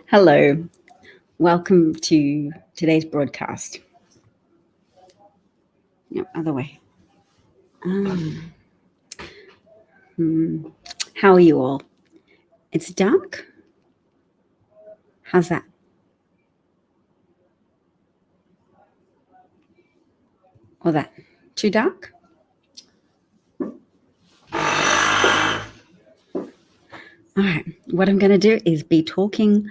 Hello, welcome to today's broadcast. No, other way. Um, how are you all? It's dark? How's that? Or that? Too dark? All right, what I'm going to do is be talking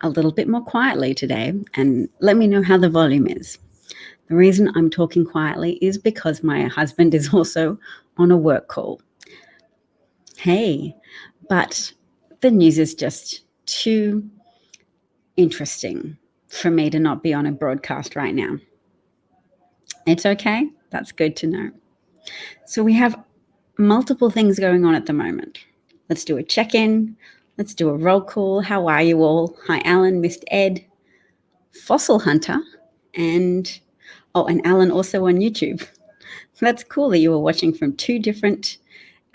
a little bit more quietly today and let me know how the volume is. The reason I'm talking quietly is because my husband is also on a work call. Hey, but the news is just too interesting for me to not be on a broadcast right now. It's okay. That's good to know. So we have multiple things going on at the moment. Let's do a check-in. Let's do a roll call. How are you all? Hi, Alan, Mr. Ed, Fossil Hunter, and Alan also on YouTube. That's cool that you were watching from two different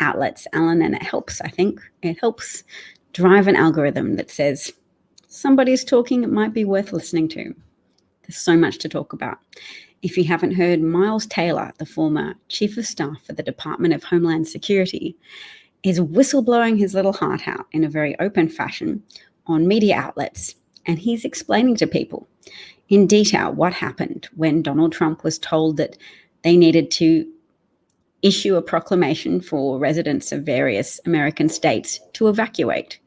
outlets, Alan, and it helps, I think. It helps drive an algorithm that says somebody's talking, it might be worth listening to. There's so much to talk about. If you haven't heard, Miles Taylor, the former Chief of Staff for the Department of Homeland Security, is whistleblowing his little heart out in a very open fashion on media outlets, and he's explaining to people in detail what happened when Donald Trump was told that they needed to issue a proclamation for residents of various American states to evacuate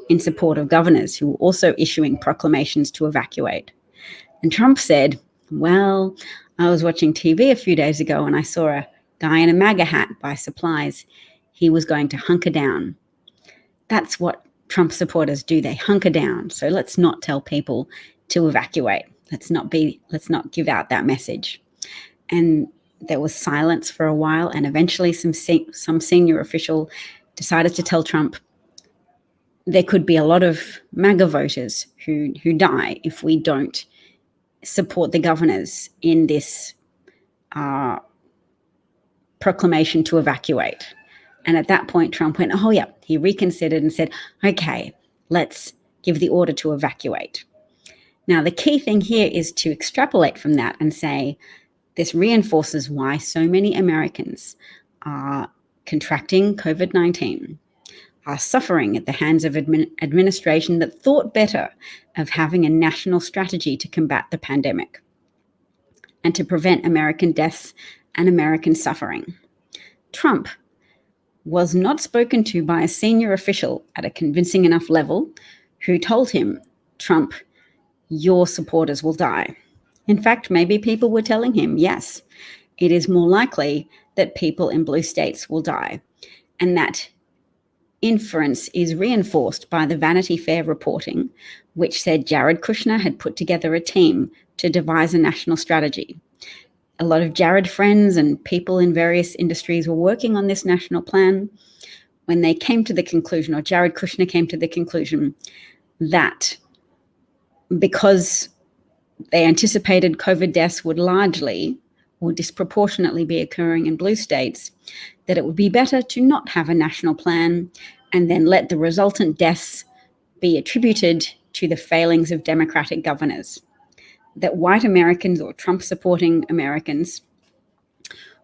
in support of governors who were also issuing proclamations to evacuate. And Trump said, well, I was watching TV a few days ago and I saw a guy in a MAGA hat buy supplies. He was going to hunker down. That's what Trump supporters do. They hunker down. So let's not tell people to evacuate. Let's not give out that message. And there was silence for a while, and eventually some senior official decided to tell Trump there could be a lot of MAGA voters who die if we don't support the governors in this proclamation to evacuate. And at that point, Trump went, oh, yeah, he reconsidered and said, okay, let's give the order to evacuate. Now, the key thing here is to extrapolate from that and say this reinforces why so many Americans are contracting COVID-19, are suffering at the hands of administration that thought better of having a national strategy to combat the pandemic and to prevent American deaths and American suffering. Trump was not spoken to by a senior official at a convincing enough level who told him, Trump, your supporters will die. In fact, maybe people were telling him, yes, it is more likely that people in blue states will die. And that inference is reinforced by the Vanity Fair reporting, which said Jared Kushner had put together a team to devise a national strategy. A lot of Jared friends and people in various industries were working on this national plan when they came to the conclusion, or Jared Kushner came to the conclusion, that because they anticipated COVID deaths would largely or disproportionately be occurring in blue states, that it would be better to not have a national plan and then let the resultant deaths be attributed to the failings of Democratic governors. That white Americans or Trump-supporting Americans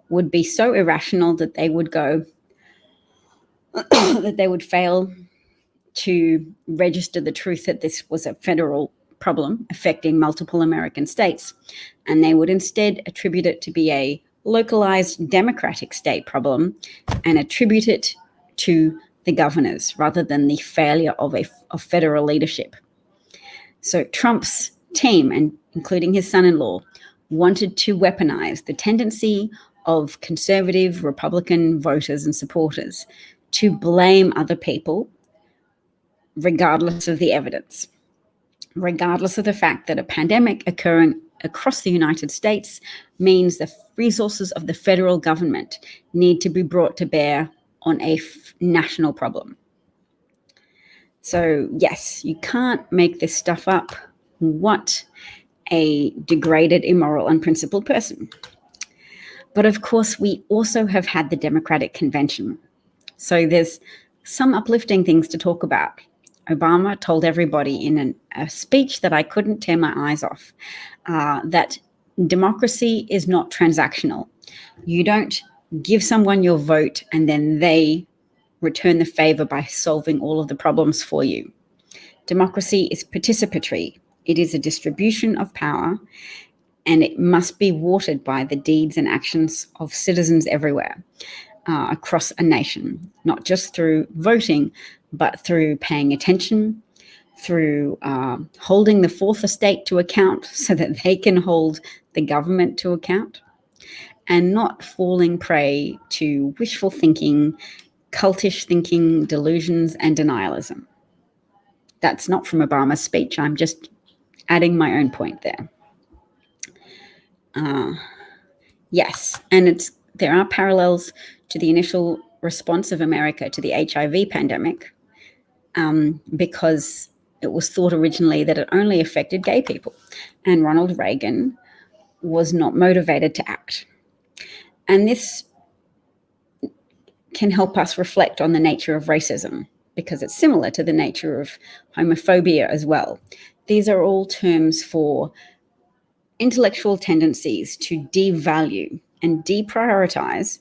would be so irrational that they would go, that they would fail to register the truth that this was a federal problem affecting multiple American states, and they would instead attribute it to be a localized Democratic state problem and attribute it to the governors rather than the failure of federal leadership. So Trump's team, and including his son-in-law, wanted to weaponize the tendency of conservative Republican voters and supporters to blame other people regardless of the evidence, regardless of the fact that a pandemic occurring across the United States means the resources of the federal government need to be brought to bear on a national problem. So yes, you can't make this stuff up. What a degraded, immoral, unprincipled person. But of course, we also have had the Democratic Convention. So there's some uplifting things to talk about. Obama told everybody in a speech that I couldn't tear my eyes off that democracy is not transactional. You don't give someone your vote and then they return the favor by solving all of the problems for you. Democracy is participatory. It is a distribution of power, and it must be watered by the deeds and actions of citizens everywhere across a nation, not just through voting, but through paying attention, through holding the fourth estate to account so that they can hold the government to account, and not falling prey to wishful thinking, cultish thinking, delusions, and denialism. That's not from Obama's speech. I'm just adding my own point there. Yes, and there are parallels to the initial response of America to the HIV pandemic, because it was thought originally that it only affected gay people, and Ronald Reagan was not motivated to act. And this can help us reflect on the nature of racism, because it's similar to the nature of homophobia as well. These are all terms for intellectual tendencies to devalue and deprioritize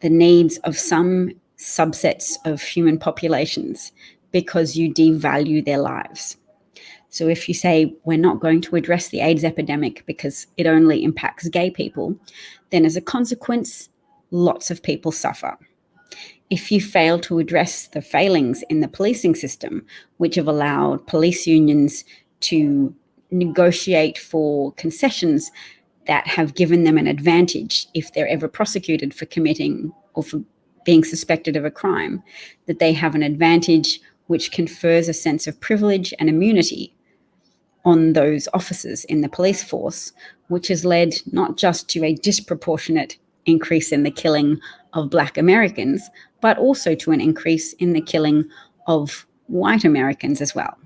the needs of some subsets of human populations because you devalue their lives. So if you say we're not going to address the AIDS epidemic because it only impacts gay people, then as a consequence, lots of people suffer. If you fail to address the failings in the policing system, which have allowed police unions to negotiate for concessions that have given them an advantage if they're ever prosecuted for committing or for being suspected of a crime, that they have an advantage which confers a sense of privilege and immunity on those officers in the police force, which has led not just to a disproportionate increase in the killing of Black Americans, but also to an increase in the killing of white Americans as well.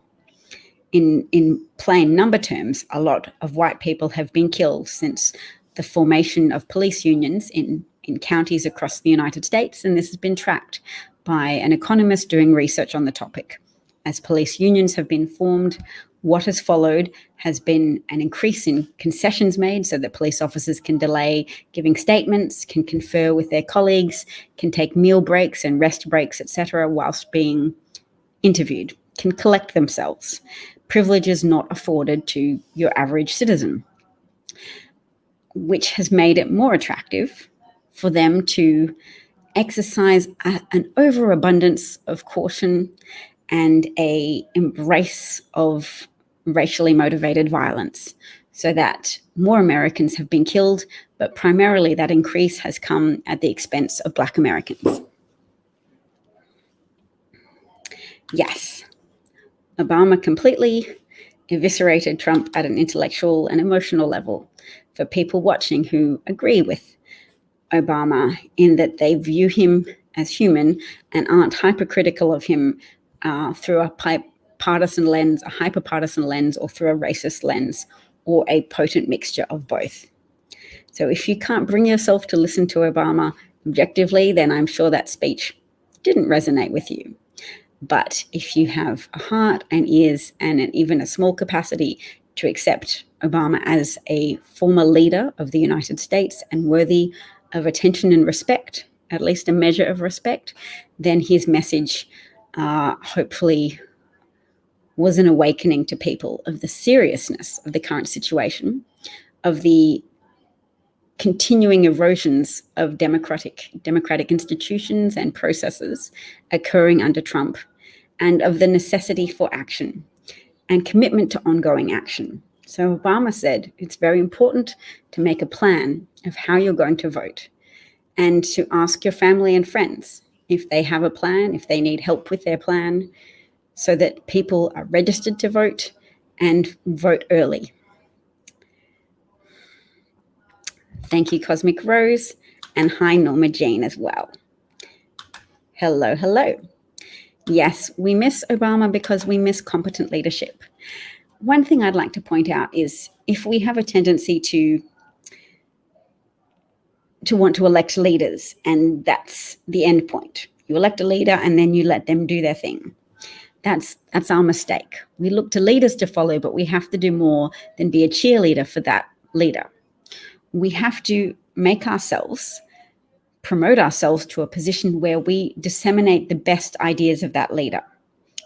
In plain number terms, a lot of white people have been killed since the formation of police unions in counties across the United States, and this has been tracked by an economist doing research on the topic. As police unions have been formed, what has followed has been an increase in concessions made so that police officers can delay giving statements, can confer with their colleagues, can take meal breaks and rest breaks, etc., whilst being interviewed, can collect themselves. Privileges not afforded to your average citizen, which has made it more attractive for them to exercise an overabundance of caution and a embrace of racially motivated violence, so that more Americans have been killed, but primarily that increase has come at the expense of Black Americans. Yes, Obama completely eviscerated Trump at an intellectual and emotional level for people watching who agree with Obama in that they view him as human and aren't hypercritical of him through a partisan lens, a hyperpartisan lens, or through a racist lens, or a potent mixture of both. So if you can't bring yourself to listen to Obama objectively, then I'm sure that speech didn't resonate with you. But if you have a heart and ears and even a small capacity to accept Obama as a former leader of the United States and worthy of attention and respect, at least a measure of respect, then his message hopefully was an awakening to people of the seriousness of the current situation, of the continuing erosions of democratic institutions and processes occurring under Trump, and of the necessity for action and commitment to ongoing action. So Obama said it's very important to make a plan of how you're going to vote, and to ask your family and friends if they have a plan, if they need help with their plan, so that people are registered to vote and vote early. Thank you, Cosmic Rose, and hi, Norma Jean as well. Hello, hello. Yes, we miss Obama because we miss competent leadership. One thing I'd like to point out is if we have a tendency to want to elect leaders, and that's the end point. You elect a leader and then you let them do their thing. That's our mistake. We look to leaders to follow, but we have to do more than be a cheerleader for that leader. We have to promote ourselves to a position where we disseminate the best ideas of that leader.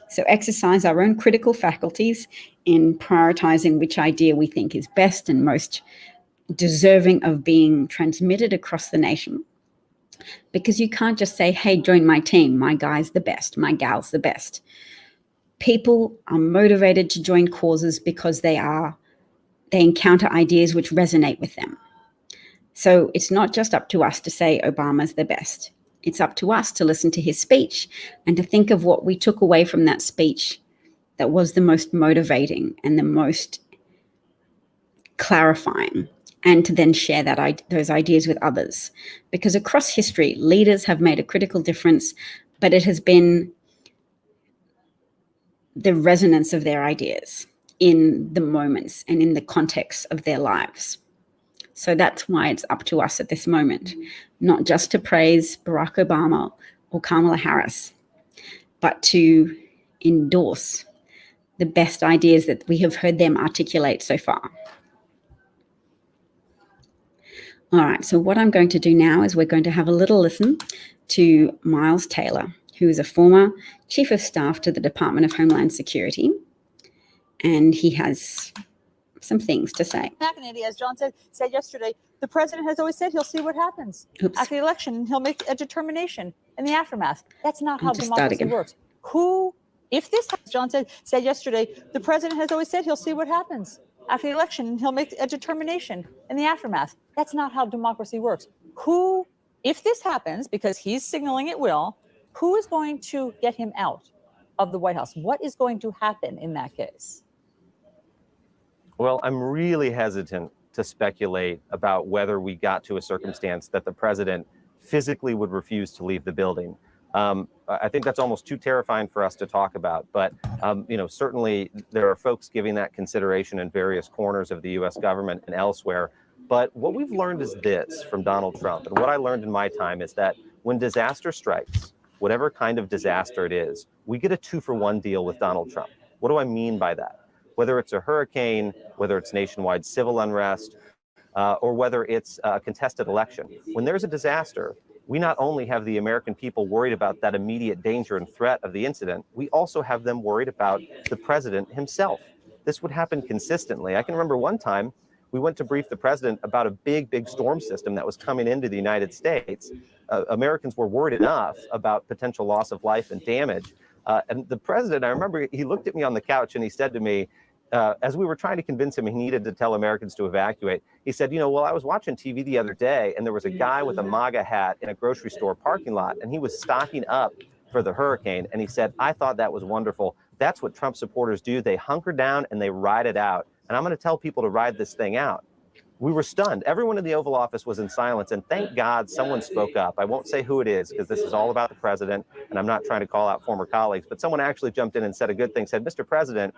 So exercise our own critical faculties in prioritizing which idea we think is best and most deserving of being transmitted across the nation. Because you can't just say, hey, join my team. My guy's the best. My gal's the best. People are motivated to join causes because they encounter ideas which resonate with them. So it's not just up to us to say Obama's the best. It's up to us to listen to his speech and to think of what we took away from that speech that was the most motivating and the most clarifying, and to then share those ideas with others. Because across history, leaders have made a critical difference, but it has been the resonance of their ideas in the moments and in the context of their lives. So that's why it's up to us at this moment, not just to praise Barack Obama or Kamala Harris, but to endorse the best ideas that we have heard them articulate so far. All right, so what I'm going to do now is we're going to have a little listen to Miles Taylor, who is a former Chief of Staff to the Department of Homeland Security, and he has some things to say. As John said yesterday, the president has always said he'll see what happens. Oops. After the election. He'll make a determination in the aftermath. That's not how democracy works. John said yesterday, the president has always said he'll see what happens. After the election, he'll make a determination in the aftermath. That's not how democracy works. If this happens, because he's signaling it will, who is going to get him out of the White House? What is going to happen in that case? Well, I'm really hesitant to speculate about whether we got to a circumstance that the president physically would refuse to leave the building. I think that's almost too terrifying for us to talk about. But, certainly there are folks giving that consideration in various corners of the U.S. government and elsewhere. But what we've learned is this from Donald Trump. And what I learned in my time is that when disaster strikes, whatever kind of disaster it is, we get a 2-for-1 deal with Donald Trump. What do I mean by that? Whether it's a hurricane, whether it's nationwide civil unrest, or whether it's a contested election. When there's a disaster, we not only have the American people worried about that immediate danger and threat of the incident, we also have them worried about the president himself. This would happen consistently. I can remember one time we went to brief the president about a big storm system that was coming into the United States. Americans were worried enough about potential loss of life and damage. And the president, I remember he looked at me on the couch and he said to me, as we were trying to convince him he needed to tell Americans to evacuate, he said, well, I was watching TV the other day and there was a guy with a MAGA hat in a grocery store parking lot and he was stocking up for the hurricane. And he said, I thought that was wonderful. That's what Trump supporters do. They hunker down and they ride it out. And I'm going to tell people to ride this thing out. We were stunned. Everyone in the Oval Office was in silence. And thank God someone spoke up. I won't say who it is because this is all about the president. And I'm not trying to call out former colleagues. But someone actually jumped in and said a good thing, said, Mr. President,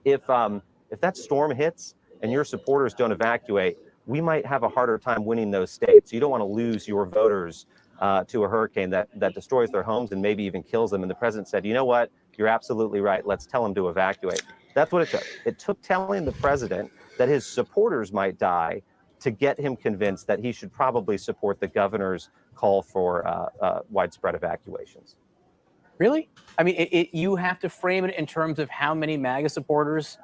if that storm hits and your supporters don't evacuate, we might have a harder time winning those states. You don't want to lose your voters to a hurricane that destroys their homes and maybe even kills them. And the president said, you know what? You're absolutely right. Let's tell them to evacuate. That's what it took. It took telling the president that his supporters might die to get him convinced that he should probably support the governor's call for widespread evacuations. Really? I mean, you have to frame it in terms of how many MAGA supporters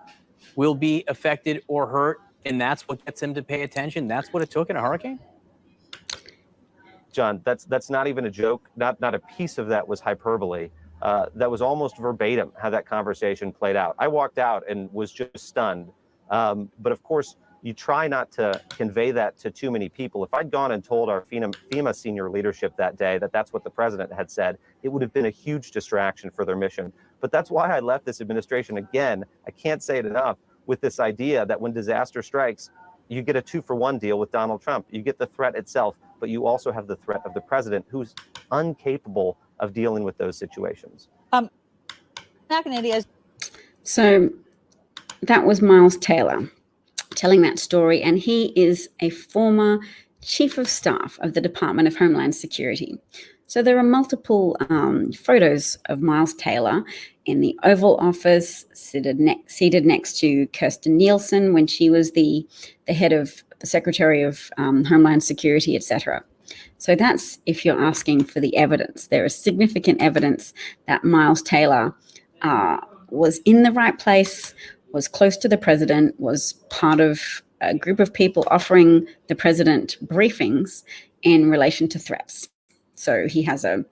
will be affected or hurt, and that's what gets him to pay attention. That's what it took in a hurricane? John, that's not even a joke. Not a piece of that was hyperbole. That was almost verbatim how that conversation played out. I walked out and was just stunned. But of course, you try not to convey that to too many people. If I'd gone and told our FEMA senior leadership that day that that's what the president had said, it would have been a huge distraction for their mission. But that's why I left this administration. Again, I can't say it enough, with this idea that when disaster strikes, you get a 2-for-1 deal with Donald Trump. You get the threat itself, but you also have the threat of the president who's incapable of dealing with those situations. So that was Miles Taylor telling that story, and he is a former Chief of Staff of the Department of Homeland Security. So there are multiple photos of Miles Taylor in the Oval Office, seated next to Kirstjen Nielsen when she was the head of the Secretary of Homeland Security, etc. So that's if you're asking for the evidence. There is significant evidence that Miles Taylor was in the right place, was close to the president, was part of a group of people offering the president briefings in relation to threats. So he has a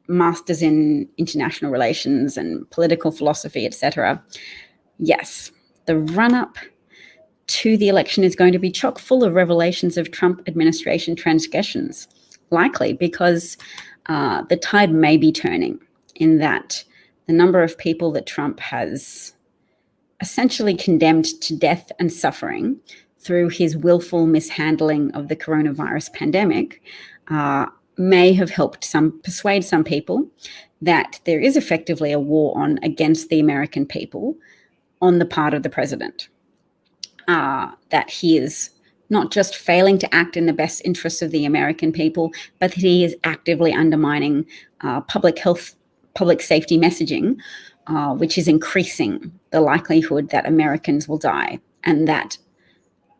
master's in international relations and political philosophy, etc. Yes, the run-up to the election is going to be chock full of revelations of Trump administration transgressions, likely because the tide may be turning in that the number of people that Trump has essentially condemned to death and suffering through his willful mishandling of the coronavirus pandemic may have helped persuade some people that there is effectively a war on against the American people on the part of the president. That he is not just failing to act in the best interests of the American people, but that he is actively undermining public safety messaging, which is increasing the likelihood that Americans will die, and that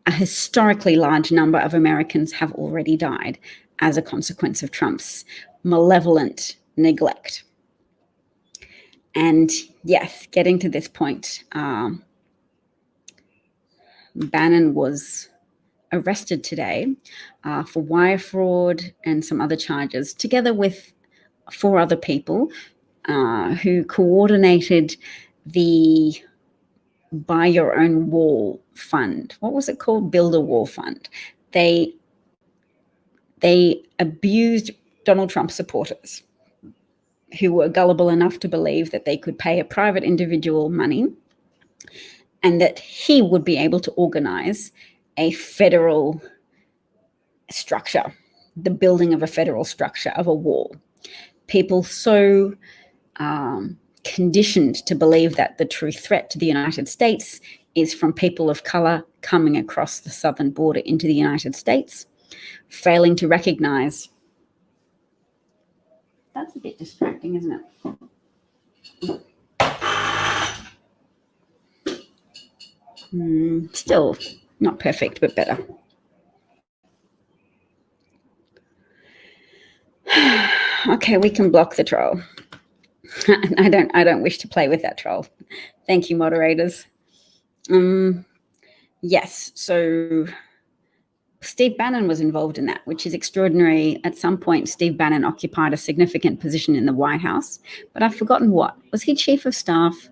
a historically large number of Americans have already died as a consequence of Trump's malevolent neglect. And yes, getting to this point, Bannon was arrested today for wire fraud and some other charges, together with 4 other people who coordinated the Buy Your Own Wall Fund. What was it called? Build a Wall Fund. They abused Donald Trump supporters who were gullible enough to believe that they could pay a private individual money and that he would be able to organize a federal structure, the building of a federal structure of a wall. People so conditioned to believe that the true threat to the United States is from people of color coming across the southern border into the United States, failing to recognize. That's a bit distracting, isn't it? Still not perfect, but better. Okay, we can block the troll. I don't wish to play with that troll. Thank you, moderators. Yes, so Steve Bannon was involved in that, which is extraordinary. At some point, Steve Bannon occupied a significant position in the White House, but I've forgotten what. Was he chief of staff?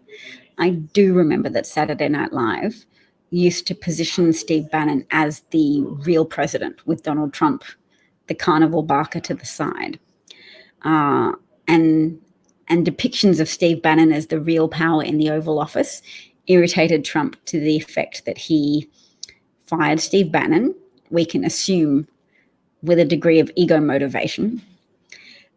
I do remember that Saturday Night Live used to position Steve Bannon as the real president with Donald Trump, the carnival barker, to the side. And depictions of Steve Bannon as the real power in the Oval Office irritated Trump to the effect that he fired Steve Bannon, we can assume with a degree of ego motivation.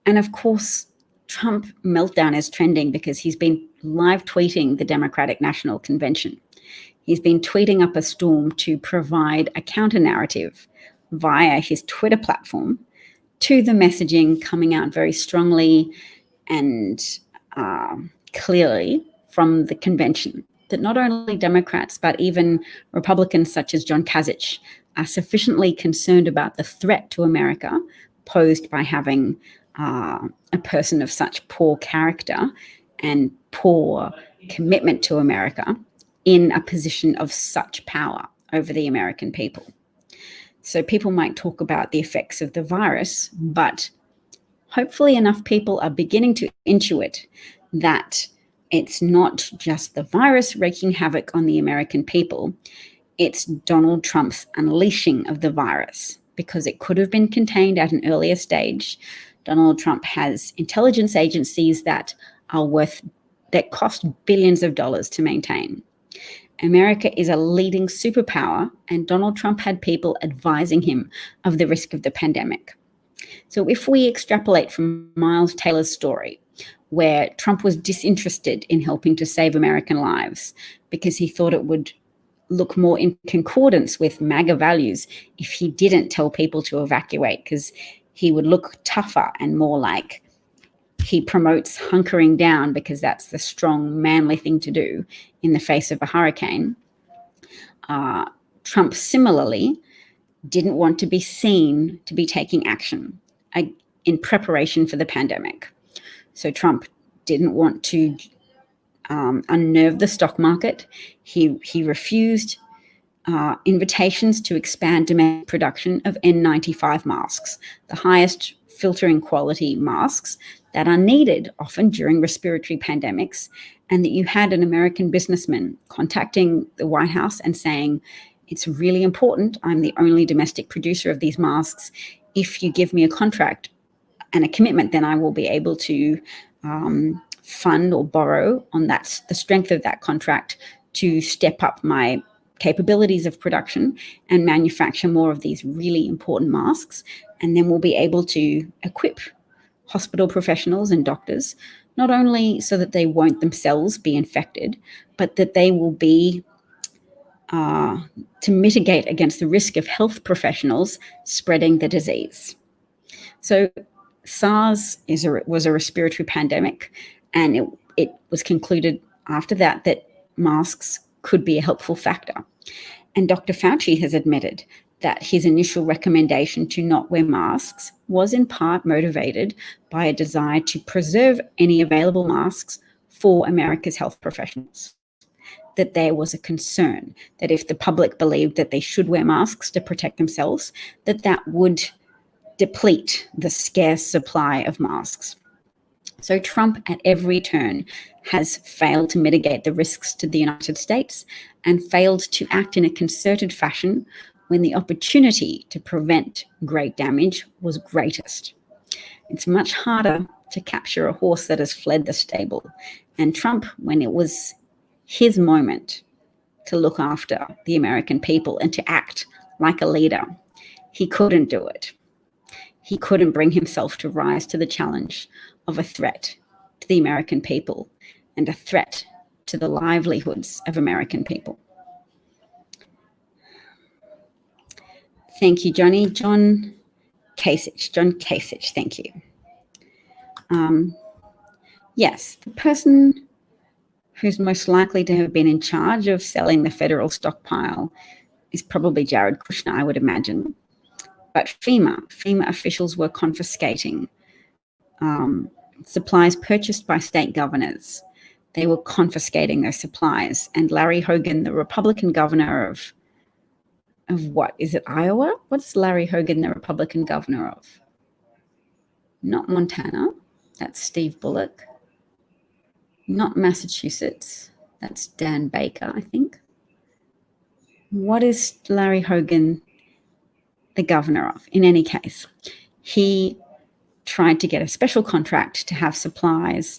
And of course, Trump meltdown is trending because he's been live tweeting the Democratic National Convention. He's been tweeting up a storm to provide a counter narrative via his Twitter platform to the messaging coming out very strongly and clearly from the convention, that not only Democrats, but even Republicans such as John Kasich are sufficiently concerned about the threat to America posed by having a person of such poor character and poor commitment to America in a position of such power over the American people. So people might talk about the effects of the virus, but hopefully enough people are beginning to intuit that it's not just the virus wreaking havoc on the American people, it's Donald Trump's unleashing of the virus, because it could have been contained at an earlier stage. Donald Trump has intelligence agencies that cost billions of dollars to maintain. America is a leading superpower, and Donald Trump had people advising him of the risk of the pandemic. So if we extrapolate from Miles Taylor's story, where Trump was disinterested in helping to save American lives because he thought it would look more in concordance with MAGA values if he didn't tell people to evacuate, because he would look tougher and more like he promotes hunkering down because that's the strong, manly thing to do in the face of a hurricane. Trump similarly didn't want to be seen to be taking action in preparation for the pandemic. So Trump didn't want to unnerve the stock market. He refused invitations to expand domestic production of N95 masks, the highest filtering quality masks that are needed often during respiratory pandemics, and that you had an American businessman contacting the White House and saying, it's really important, I'm the only domestic producer of these masks. If you give me a contract and a commitment, then I will be able to fund or borrow on the strength of that contract to step up my capabilities of production and manufacture more of these really important masks. And then we'll be able to equip hospital professionals and doctors, not only so that they won't themselves be infected, but that they will be to mitigate against the risk of health professionals spreading the disease. So SARS was a respiratory pandemic, and it was concluded after that masks could be a helpful factor. And Dr. Fauci has admitted that his initial recommendation to not wear masks was in part motivated by a desire to preserve any available masks for America's health professionals. That there was a concern that if the public believed that they should wear masks to protect themselves, that would deplete the scarce supply of masks. So Trump at every turn has failed to mitigate the risks to the United States and failed to act in a concerted fashion when the opportunity to prevent great damage was greatest. It's much harder to capture a horse that has fled the stable. And Trump, when it was his moment to look after the American people and to act like a leader, he couldn't do it. He couldn't bring himself to rise to the challenge of a threat to the American people and a threat to the livelihoods of American people. Thank you, Johnny. John Kasich, thank you. Yes, the person who's most likely to have been in charge of selling the federal stockpile is probably Jared Kushner, I would imagine. But FEMA officials were confiscating supplies purchased by state governors. They were confiscating those supplies. And Larry Hogan, the Republican governor of what? Is it Iowa? What's Larry Hogan, the Republican governor of? Not Montana. That's Steve Bullock. Not Massachusetts. That's Dan Baker, I think. What is Larry Hogan the governor of? In any case, he tried to get a special contract to have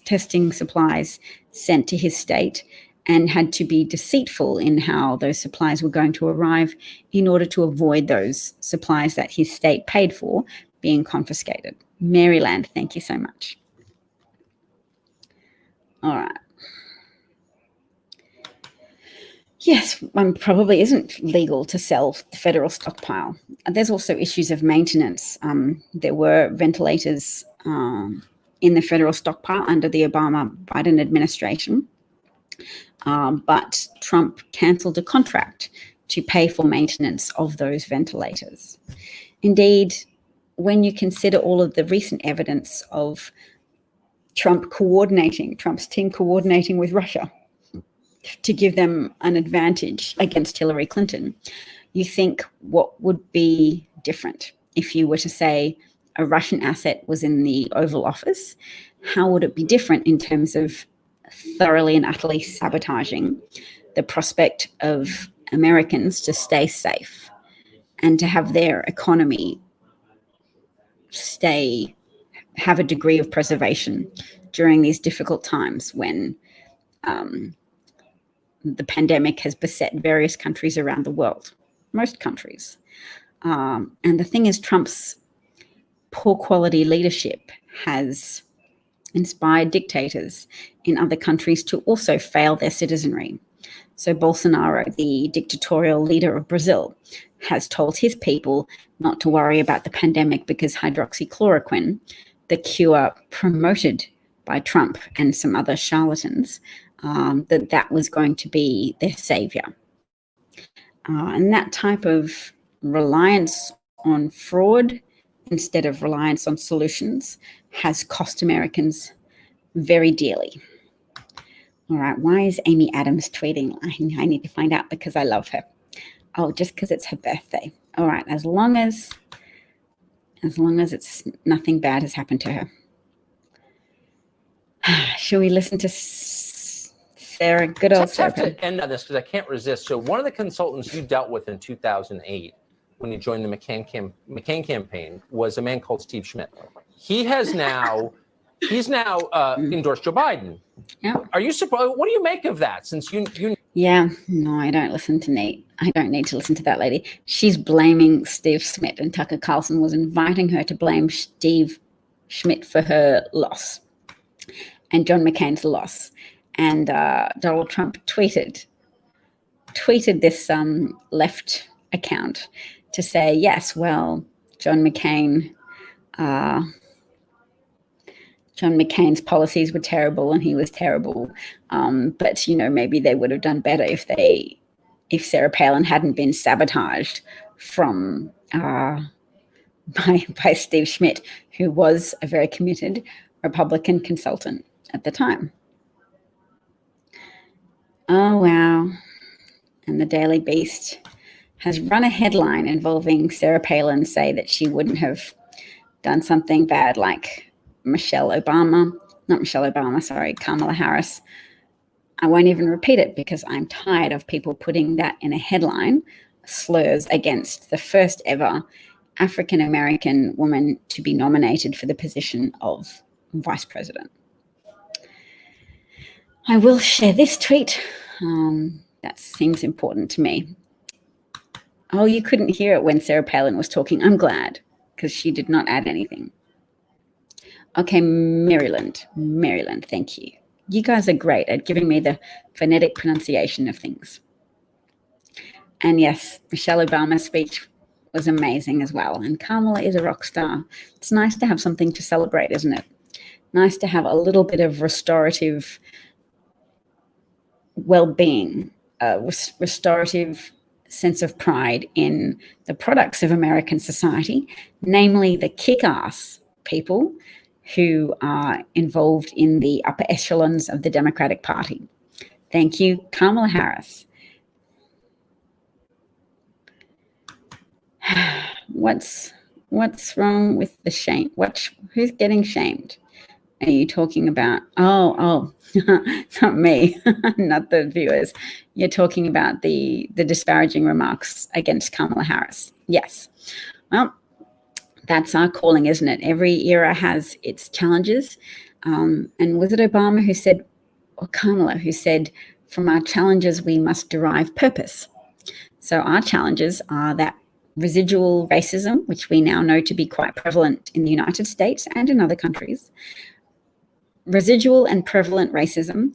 testing supplies sent to his state, and had to be deceitful in how those supplies were going to arrive in order to avoid those supplies that his state paid for being confiscated. Maryland, thank you so much. All right. Yes, probably isn't legal to sell the federal stockpile. There's also issues of maintenance. There were ventilators in the federal stockpile under the Obama-Biden administration, but Trump canceled a contract to pay for maintenance of those ventilators. Indeed, when you consider all of the recent evidence of Trump's team coordinating with Russia to give them an advantage against Hillary Clinton, you think what would be different if you were to say a Russian asset was in the Oval Office? How would it be different in terms of thoroughly and utterly sabotaging the prospect of Americans to stay safe and to have their economy have a degree of preservation during these difficult times when the pandemic has beset various countries around the world, most countries. And the thing is, Trump's poor quality leadership has inspired dictators in other countries to also fail their citizenry. So Bolsonaro, the dictatorial leader of Brazil, has told his people not to worry about the pandemic because hydroxychloroquine, the cure promoted by Trump and some other charlatans, that was going to be their savior. And that type of reliance on fraud instead of reliance on solutions has cost Americans very dearly. All right, why is Amy Adams tweeting? I need to find out because I love her. Oh, just because it's her birthday. All right, as long as it's nothing bad has happened to her. Shall we listen to Sarah? Good old Sarah. I have to end on this because I can't resist. So one of the consultants you dealt with in 2008 when you joined the McCain campaign was a man called Steve Schmidt. He's now endorsed Joe Biden. Yeah. Are you surprised? What do you make of that? Since you Yeah, no, I don't listen to Nate. I don't need to listen to that lady. She's blaming Steve Schmidt, and Tucker Carlson was inviting her to blame Steve Schmidt for her loss and John McCain's loss. And Donald Trump tweeted this left account to say, yes, well, John McCain's policies were terrible and he was terrible. But, maybe they would have done better if Sarah Palin hadn't been sabotaged from by Steve Schmidt, who was a very committed Republican consultant at the time. Oh, wow. And the Daily Beast has run a headline involving Sarah Palin say that she wouldn't have done something bad like Kamala Harris. I won't even repeat it because I'm tired of people putting that in a headline, slurs against the first ever African-American woman to be nominated for the position of vice president. I will share this tweet. That seems important to me. Oh, you couldn't hear it when Sarah Palin was talking. I'm glad, because she did not add anything. Okay, Maryland, thank you. You guys are great at giving me the phonetic pronunciation of things. And yes, Michelle Obama's speech was amazing as well. And Kamala is a rock star. It's nice to have something to celebrate, isn't it? Nice to have a little bit of restorative well-being, restorative sense of pride in the products of American society, namely the kick-ass people who are involved in the upper echelons of the Democratic Party. Thank you, Kamala Harris. What's wrong with the shame? Who's getting shamed? Are you talking about? Oh, not me, not the viewers. You're talking about the disparaging remarks against Kamala Harris. Yes. Well, that's our calling, isn't it? Every era has its challenges. And was it Obama who said, or Kamala who said, from our challenges, we must derive purpose. So our challenges are that residual racism, which we now know to be quite prevalent in the United States and in other countries. Residual and prevalent racism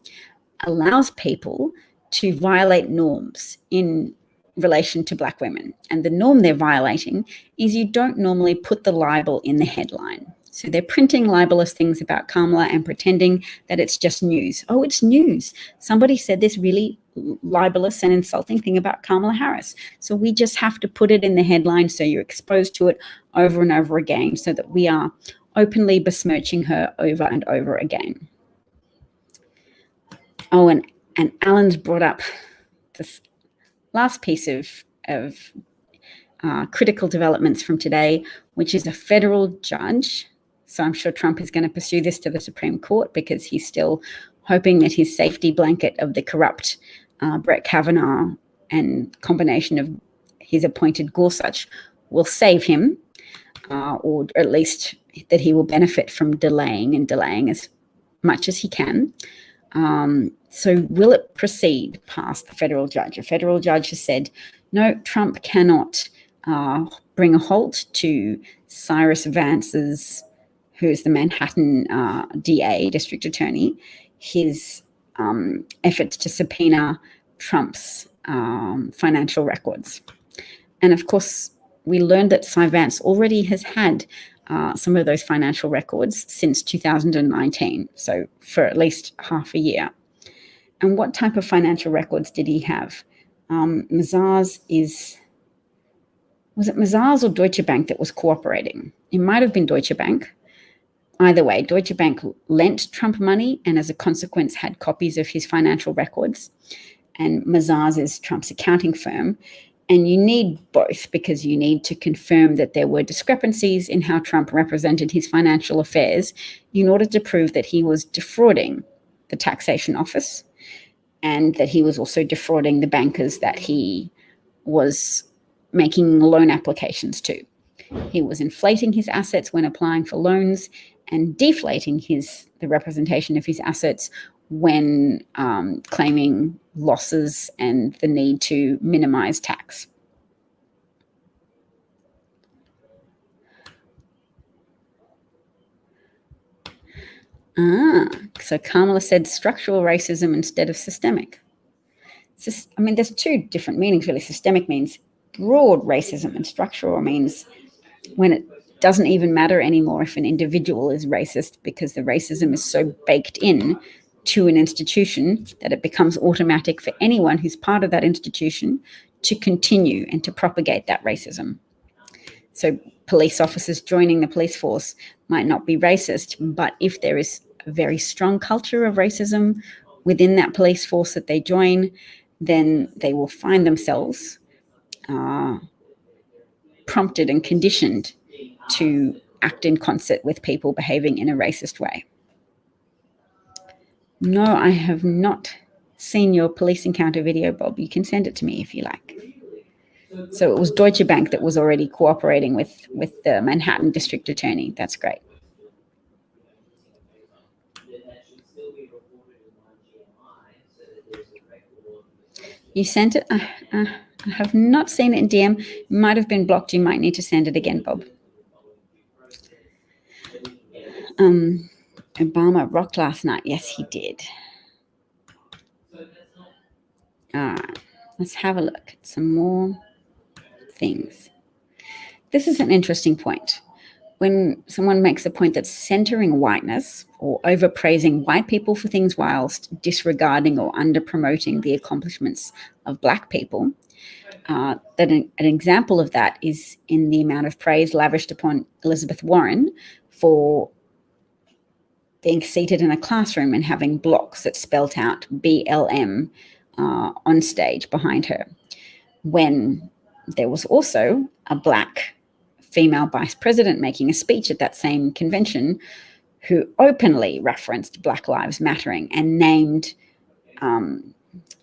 allows people to violate norms in relation to Black women. And the norm they're violating is you don't normally put the libel in the headline. So they're printing libelous things about Kamala and pretending that it's just news. Oh, it's news. Somebody said this really libelous and insulting thing about Kamala Harris. So we just have to put it in the headline so you're exposed to it over and over again so that we are openly besmirching her over and over again. Oh, and Alan's brought up this last piece of critical developments from today, which is a federal judge. So I'm sure Trump is going to pursue this to the Supreme Court because he's still hoping that his safety blanket of the corrupt Brett Kavanaugh and combination of his appointed Gorsuch will save him, or at least that he will benefit from delaying as much as he can. So will it proceed past the federal judge? A federal judge has said, no, Trump cannot bring a halt to Cyrus Vance's, who's the Manhattan DA, district attorney, his efforts to subpoena Trump's financial records. And of course, we learned that Cy Vance already has had some of those financial records since 2019, so for at least half a year. And what type of financial records did he have? Mazars was it Mazars or Deutsche Bank that was cooperating? It might have been Deutsche Bank. Either way, Deutsche Bank lent Trump money and as a consequence had copies of his financial records. And Mazars is Trump's accounting firm. And you need both because you need to confirm that there were discrepancies in how Trump represented his financial affairs in order to prove that he was defrauding the taxation office and that he was also defrauding the bankers that he was making loan applications to. He was inflating his assets when applying for loans and deflating the representation of his assets when claiming losses and the need to minimize tax. So Kamala said structural racism instead of systemic. There's two different meanings, really. Systemic means broad racism, and structural means when it doesn't even matter anymore if an individual is racist because the racism is so baked in to an institution that it becomes automatic for anyone who's part of that institution to continue and to propagate that racism. So police officers joining the police force might not be racist, but if there is a very strong culture of racism within that police force that they join, then they will find themselves prompted and conditioned to act in concert with people behaving in a racist way. No, I have not seen your police encounter video, Bob. You can send it to me if you like. So it was Deutsche Bank that was already cooperating with the Manhattan District Attorney. That's great. You sent it? I have not seen it in DM. It might have been blocked. You might need to send it again, Bob. Obama rocked last night. Yes, he did. All right, let's have a look at some more things. This is an interesting point. When someone makes a point that's centering whiteness or overpraising white people for things whilst disregarding or under-promoting the accomplishments of Black people, that an example of that is in the amount of praise lavished upon Elizabeth Warren for being seated in a classroom and having blocks that spelt out BLM on stage behind her, when there was also a Black female vice president making a speech at that same convention who openly referenced Black Lives Mattering and named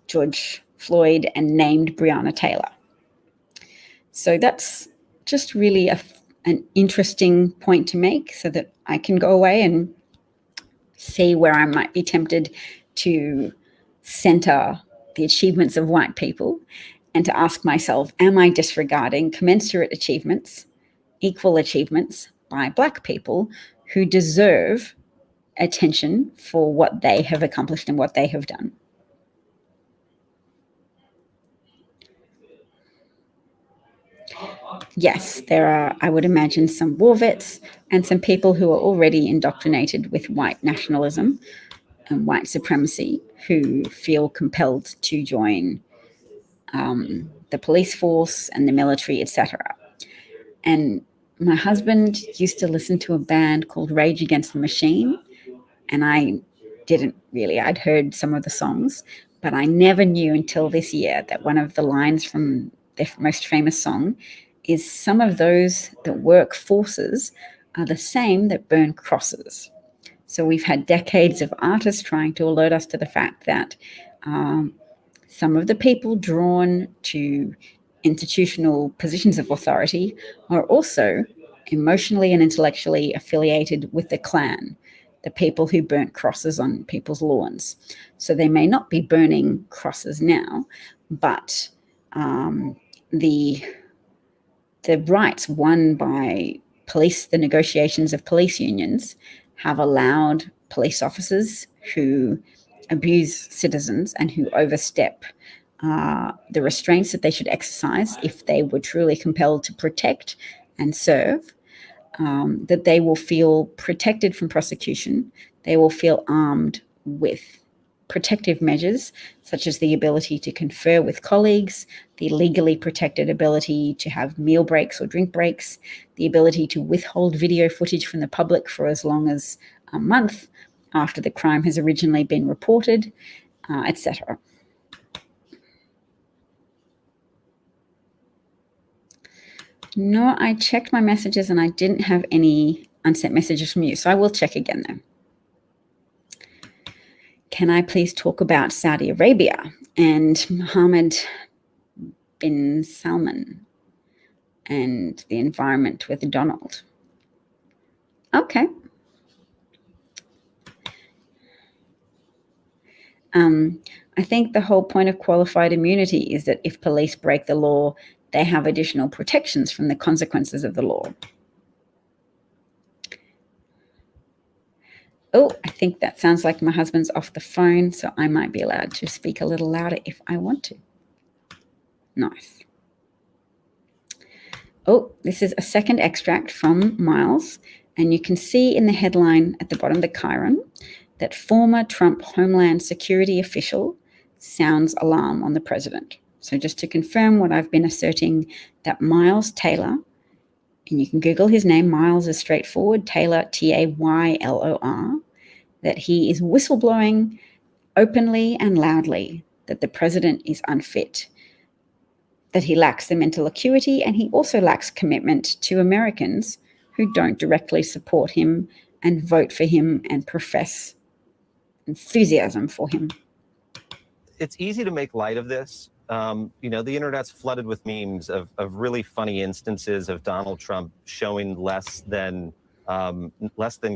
George Floyd and named Breonna Taylor. So that's just really an interesting point to make so that I can go away and see where I might be tempted to center the achievements of white people and to ask myself, am I disregarding commensurate achievements, equal achievements by Black people who deserve attention for what they have accomplished and what they have done? Yes, there are, I would imagine, some war vets and some people who are already indoctrinated with white nationalism and white supremacy who feel compelled to join the police force and the military, etc. And my husband used to listen to a band called Rage Against the Machine, and I didn't really. I'd heard some of the songs, but I never knew until this year that one of the lines from their most famous song is some of those that work forces are the same that burn crosses. So we've had decades of artists trying to alert us to the fact that some of the people drawn to institutional positions of authority are also emotionally and intellectually affiliated with the Klan, the people who burnt crosses on people's lawns. So they may not be burning crosses now, but the rights won by police, the negotiations of police unions, have allowed police officers who abuse citizens and who overstep the restraints that they should exercise if they were truly compelled to protect and serve, that they will feel protected from prosecution. They will feel armed with protective measures, such as the ability to confer with colleagues, the legally protected ability to have meal breaks or drink breaks, the ability to withhold video footage from the public for as long as a month after the crime has originally been reported, etc. No, I checked my messages and I didn't have any unsent messages from you, so I will check again though. Can I please talk about Saudi Arabia and Mohammed bin Salman and the environment with Donald? Okay. I think the whole point of qualified immunity is that if police break the law, they have additional protections from the consequences of the law. Oh, I think that sounds like my husband's off the phone, so I might be allowed to speak a little louder if I want to. Nice. Oh, this is a second extract from Miles, and you can see in the headline at the bottom of the Chiron that former Trump Homeland Security official sounds alarm on the president. So just to confirm what I've been asserting, that Miles Taylor, and you can Google his name, Miles is straightforward, Taylor, Taylor, that he is whistleblowing openly and loudly that the president is unfit, that he lacks the mental acuity, and he also lacks commitment to Americans who don't directly support him and vote for him and profess enthusiasm for him. It's easy to make light of this. The internet's flooded with memes of really funny instances of Donald Trump showing less than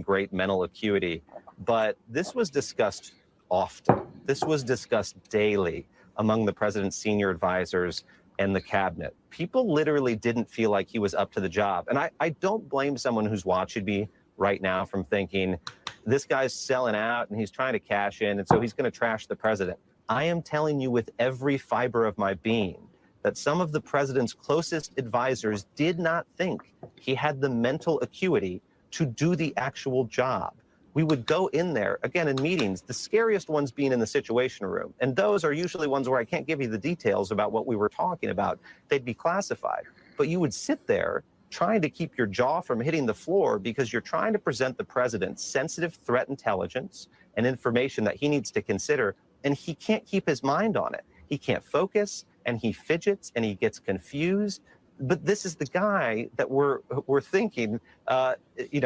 great mental acuity. But this was discussed often. This was discussed daily among the president's senior advisors and the cabinet. People literally didn't feel like he was up to the job. And I don't blame someone who's watching me right now from thinking, this guy's selling out and he's trying to cash in, and so he's going to trash the president. I am telling you with every fiber of my being that some of the president's closest advisors did not think he had the mental acuity to do the actual job. We would go in there, again, in meetings, the scariest ones being in the Situation Room. And those are usually ones where I can't give you the details about what we were talking about. They'd be classified. But you would sit there trying to keep your jaw from hitting the floor because you're trying to present the president sensitive threat intelligence and information that he needs to consider, and he can't keep his mind on it. He can't focus, and he fidgets, and he gets confused. But this is the guy that we're thinking,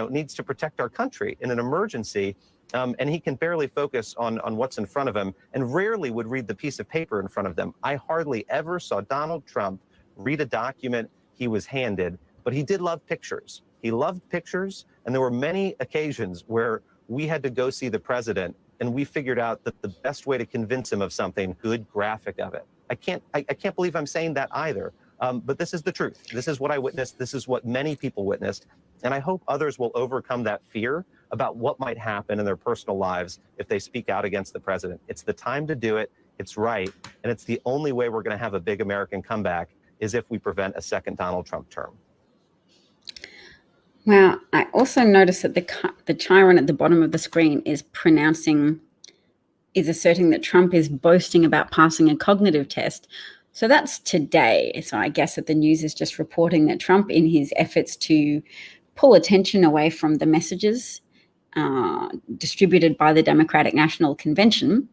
needs to protect our country in an emergency, and he can barely focus on what's in front of him, and rarely would read the piece of paper in front of them. I hardly ever saw Donald Trump read a document he was handed, but he did love pictures. He loved pictures, and there were many occasions where we had to go see the president, and we figured out that the best way to convince him of something, good graphic of it. I can't believe I'm saying that either. But this is the truth. This is what I witnessed. This is what many people witnessed. And I hope others will overcome that fear about what might happen in their personal lives if they speak out against the president. It's the time to do it. It's right. And it's the only way we're going to have a big American comeback is if we prevent a second Donald Trump term. Wow. I also noticed that the Chiron at the bottom of the screen is asserting that Trump is boasting about passing a cognitive test. So that's today. So I guess that the news is just reporting that Trump, in his efforts to pull attention away from the messages distributed by the Democratic National Convention,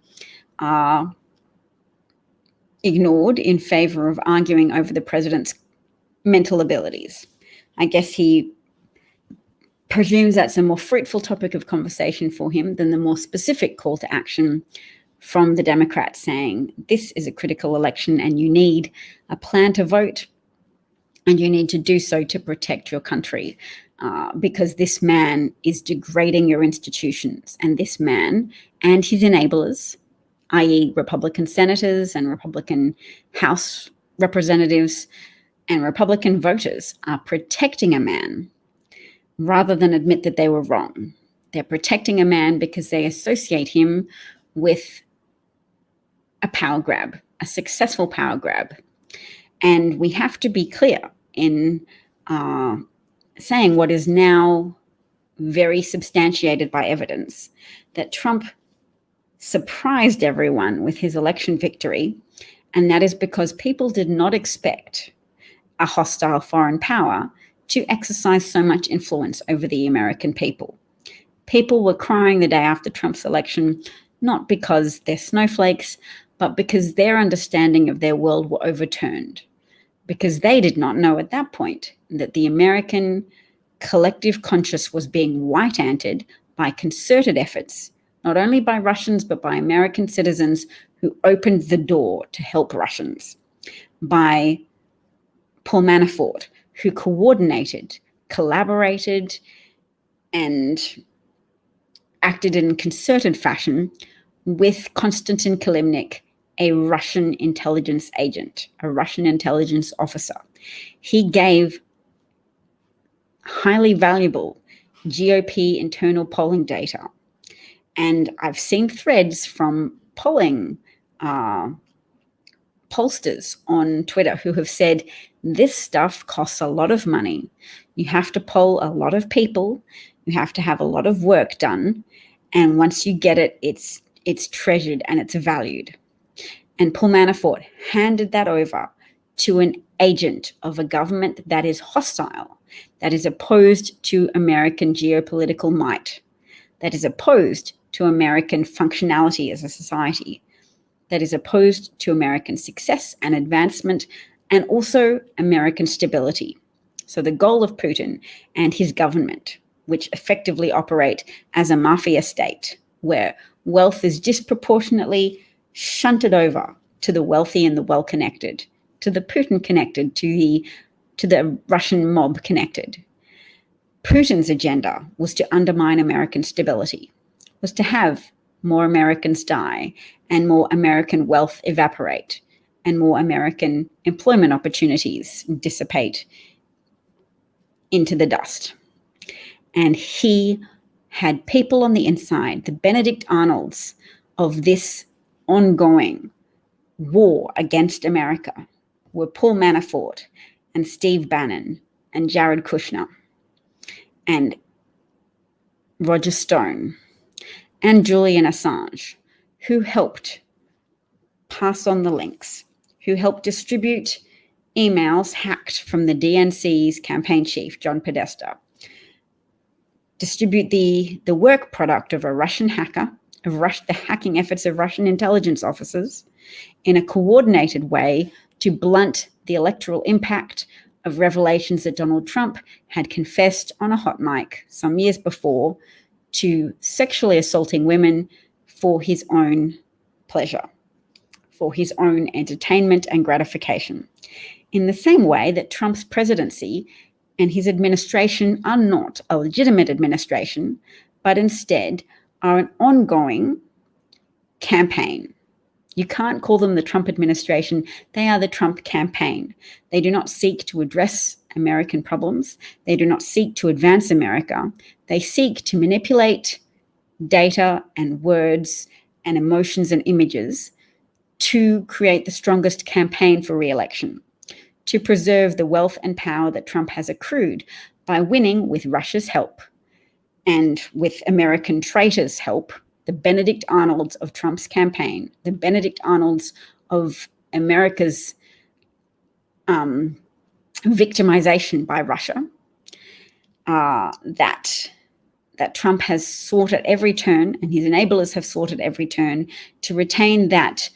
are ignored in favor of arguing over the president's mental abilities. I guess he presumes that's a more fruitful topic of conversation for him than the more specific call to action from the Democrats saying this is a critical election and you need a plan to vote and you need to do so to protect your country because this man is degrading your institutions, and this man and his enablers, i.e. Republican senators and Republican House representatives and Republican voters, are protecting a man rather than admit that they were wrong. They're protecting a man because they associate him with a power grab a successful power grab. And we have to be clear in saying what is now very substantiated by evidence, that Trump surprised everyone with his election victory, and that is because people did not expect a hostile foreign power to exercise so much influence over the American people. People were crying the day after Trump's election, not because they're snowflakes, but because their understanding of their world were overturned, because they did not know at that point that the American collective conscience was being white-anted by concerted efforts, not only by Russians, but by American citizens who opened the door to help Russians, by Paul Manafort, who coordinated, collaborated, and acted in concerted fashion with Konstantin Kilimnik, a Russian intelligence agent, a Russian intelligence officer. He gave highly valuable GOP internal polling data. And I've seen threads from polling pollsters on Twitter who have said, this stuff costs a lot of money. You have to poll a lot of people. You have to have a lot of work done. And once you get it, it's treasured and it's valued. And Paul Manafort handed that over to an agent of a government that is hostile, that is opposed to American geopolitical might, that is opposed to American functionality as a society, that is opposed to American success and advancement, and also American stability. So the goal of Putin and his government, which effectively operate as a mafia state, where wealth is disproportionately shunted over to the wealthy and the well-connected, to the Putin connected, to the Russian mob connected. Putin's agenda was to undermine American stability, was to have more Americans die and more American wealth evaporate and more American employment opportunities dissipate into the dust. And he had people on the inside, the Benedict Arnolds of this ongoing war against America were Paul Manafort and Steve Bannon and Jared Kushner and Roger Stone and Julian Assange, who helped pass on the links, who helped distribute emails hacked from the DNC's campaign chief, John Podesta, distribute the work product of a Russian hacker, the hacking efforts of Russian intelligence officers in a coordinated way to blunt the electoral impact of revelations that Donald Trump had confessed on a hot mic some years before to sexually assaulting women for his own pleasure, for his own entertainment and gratification. In the same way that Trump's presidency and his administration are not a legitimate administration, but instead are an ongoing campaign. You can't call them the Trump administration. They are the Trump campaign. They do not seek to address American problems. They do not seek to advance America. They seek to manipulate data and words and emotions and images to create the strongest campaign for re-election, to preserve the wealth and power that Trump has accrued by winning with Russia's help and with American traitors' help, the Benedict Arnolds of Trump's campaign, the Benedict Arnolds of America's victimization by Russia, that Trump has sought at every turn, and his enablers have sought at every turn, to retain that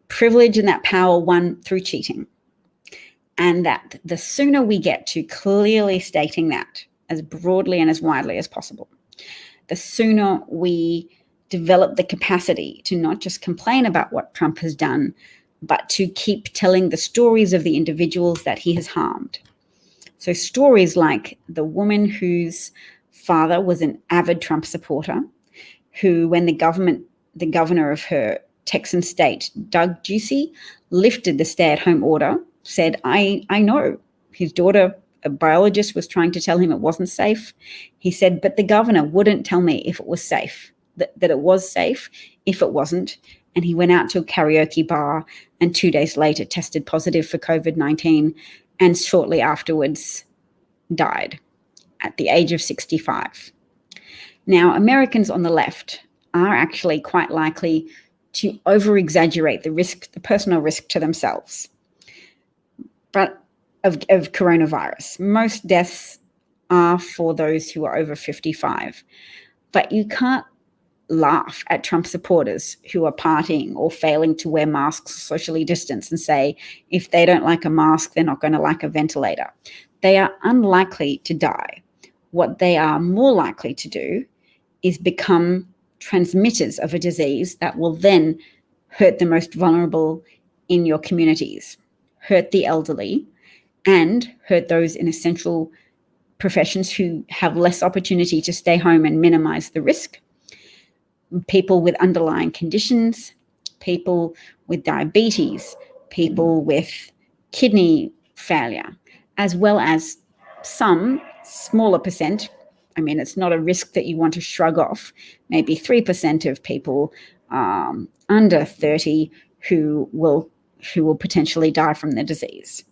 privilege and that power won through cheating. And that the sooner we get to clearly stating that as broadly and as widely as possible, the sooner we develop the capacity to not just complain about what Trump has done, but to keep telling the stories of the individuals that he has harmed. So stories like the woman whose father was an avid Trump supporter, who, when the governor of her Texan state, Doug Ducey, lifted the stay-at-home order, said, I know. His daughter, a biologist, was trying to tell him it wasn't safe. He said, but the governor wouldn't tell me if it was safe. that it was safe if it wasn't. And he went out to a karaoke bar and 2 days later tested positive for COVID-19 and shortly afterwards died at the age of 65. Now, Americans on the left are actually quite likely to over-exaggerate the personal risk to themselves but of coronavirus. Most deaths are for those who are over 55. But you can't laugh at Trump supporters who are partying or failing to wear masks or socially distance and say if they don't like a mask, they're not going to like a ventilator. They are unlikely to die. What they are more likely to do is become transmitters of a disease that will then hurt the most vulnerable in your communities, hurt the elderly, and hurt those in essential professions who have less opportunity to stay home and minimize the risk. People with underlying conditions, people with diabetes, people with kidney failure, as well as some smaller percent. I mean, it's not a risk that you want to shrug off. Maybe 3% of people under 30 who will potentially die from the disease.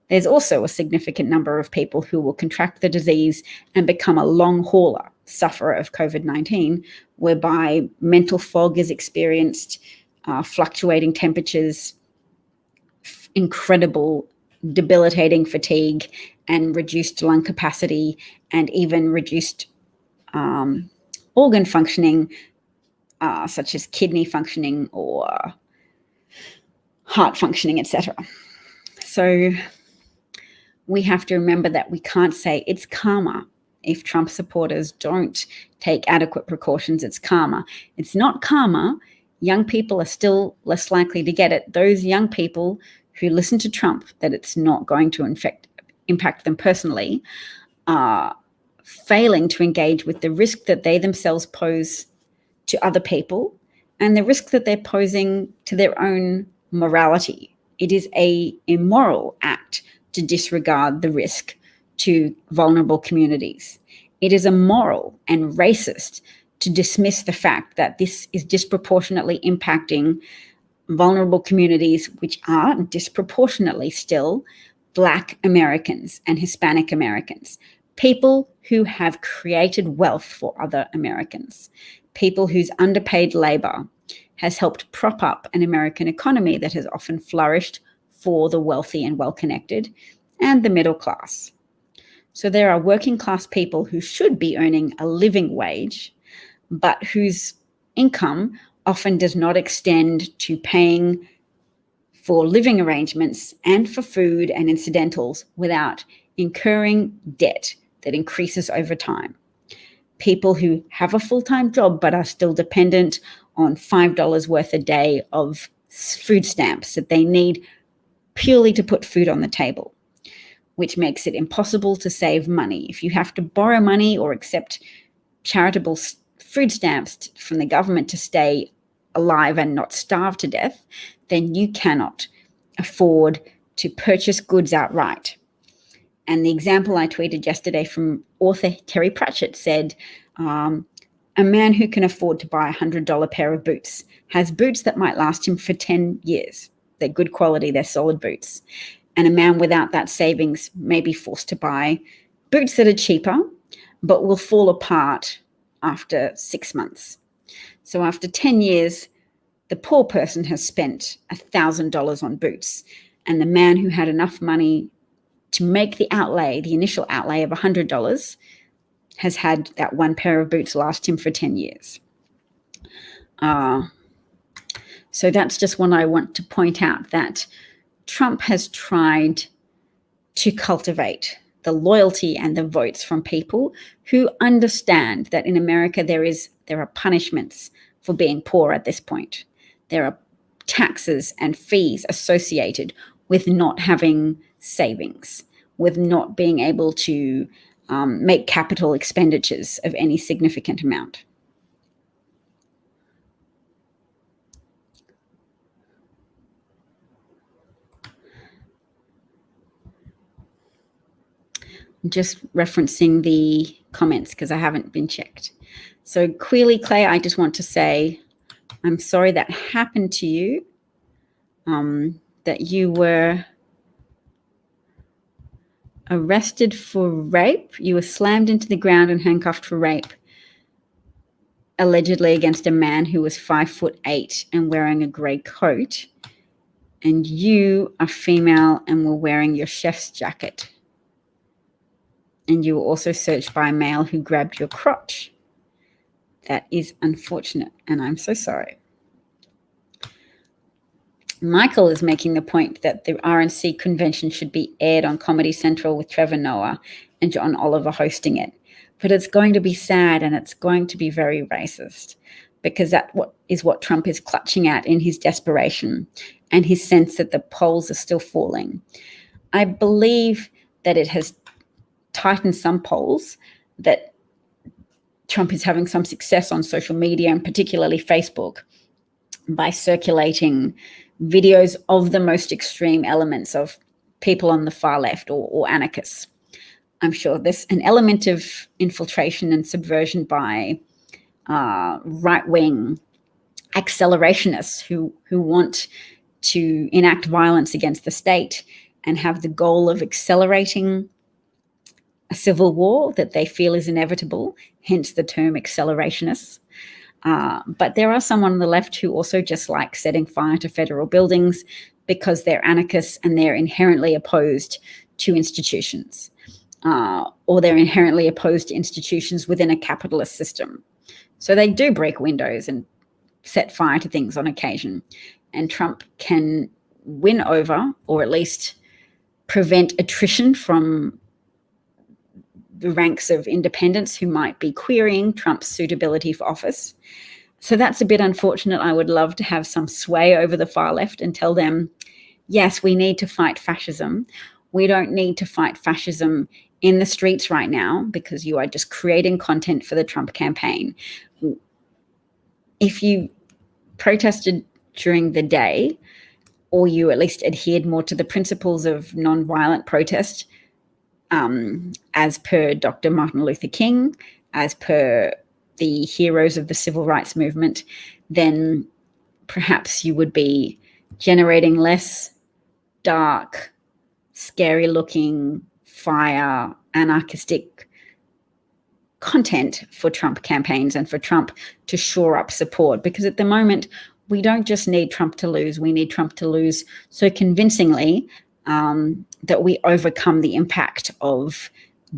There's also a significant number of people who will contract the disease and become a long hauler, sufferer of COVID-19, whereby mental fog is experienced, fluctuating temperatures, incredible debilitating fatigue, and reduced lung capacity, and even reduced organ functioning, such as kidney functioning or heart functioning, etc. So we have to remember that we can't say it's karma if Trump supporters don't take adequate precautions. It's karma. It's not karma. Young people are still less likely to get it. Those young people who listen to Trump that it's not going to impact them personally are failing to engage with the risk that they themselves pose to other people and the risk that they're posing to their own morality. It is an immoral act to disregard the risk to vulnerable communities. It is immoral and racist to dismiss the fact that this is disproportionately impacting vulnerable communities, which are disproportionately still Black Americans and Hispanic Americans, people who have created wealth for other Americans, people whose underpaid labor has helped prop up an American economy that has often flourished for the wealthy and well-connected, and the middle class. So there are working class people who should be earning a living wage, but whose income often does not extend to paying for living arrangements and for food and incidentals without incurring debt that increases over time. People who have a full-time job but are still dependent on $5 worth a day of food stamps that they need purely to put food on the table, which makes it impossible to save money. If you have to borrow money or accept charitable food stamps from the government to stay alive and not starve to death, then you cannot afford to purchase goods outright. And the example I tweeted yesterday from author Terry Pratchett said, a man who can afford to buy a $100 pair of boots has boots that might last him for 10 years. They're good quality, they're solid boots. And a man without that savings may be forced to buy boots that are cheaper, but will fall apart after 6 months. So after 10 years, the poor person has spent $1,000 on boots. And the man who had enough money to make the initial outlay of $100, has had that one pair of boots last him for 10 years. So that's just one I want to point out, that Trump has tried to cultivate the loyalty and the votes from people who understand that in America there are punishments for being poor at this point. There are taxes and fees associated with not having savings, with not being able to make capital expenditures of any significant amount. Just referencing the comments because I haven't been checked. So Queely Clay, I just want to say, I'm sorry that happened to you, that you were arrested for rape. You were slammed into the ground and handcuffed for rape, allegedly against a man who was 5'8" and wearing a grey coat. And you are female and were wearing your chef's jacket. And you were also searched by a male who grabbed your crotch. That is unfortunate, and I'm so sorry. Michael is making the point that the RNC convention should be aired on Comedy Central with Trevor Noah and John Oliver hosting it. But it's going to be sad and it's going to be very racist, because that is what Trump is clutching at in his desperation and his sense that the polls are still falling. I believe that it has tightened some polls, that Trump is having some success on social media and particularly Facebook by circulating videos of the most extreme elements of people on the far left or anarchists. I'm sure there's an element of infiltration and subversion by right-wing accelerationists who want to enact violence against the state and have the goal of accelerating a civil war that they feel is inevitable, hence the term accelerationists. But there are some on the left who also just like setting fire to federal buildings because they're anarchists and they're inherently opposed to institutions, or they're inherently opposed to institutions within a capitalist system. So they do break windows and set fire to things on occasion. And Trump can win over, or at least prevent attrition from the ranks of independents who might be querying Trump's suitability for office. So that's a bit unfortunate. I would love to have some sway over the far left and tell them, yes, we need to fight fascism. We don't need to fight fascism in the streets right now because you are just creating content for the Trump campaign. If you protested during the day, or you at least adhered more to the principles of nonviolent protest, as per Dr. Martin Luther King, as per the heroes of the civil rights movement, then perhaps you would be generating less dark, scary-looking, fire, anarchistic content for Trump campaigns and for Trump to shore up support. Because at the moment, we don't just need Trump to lose, we need Trump to lose so convincingly that we overcome the impact of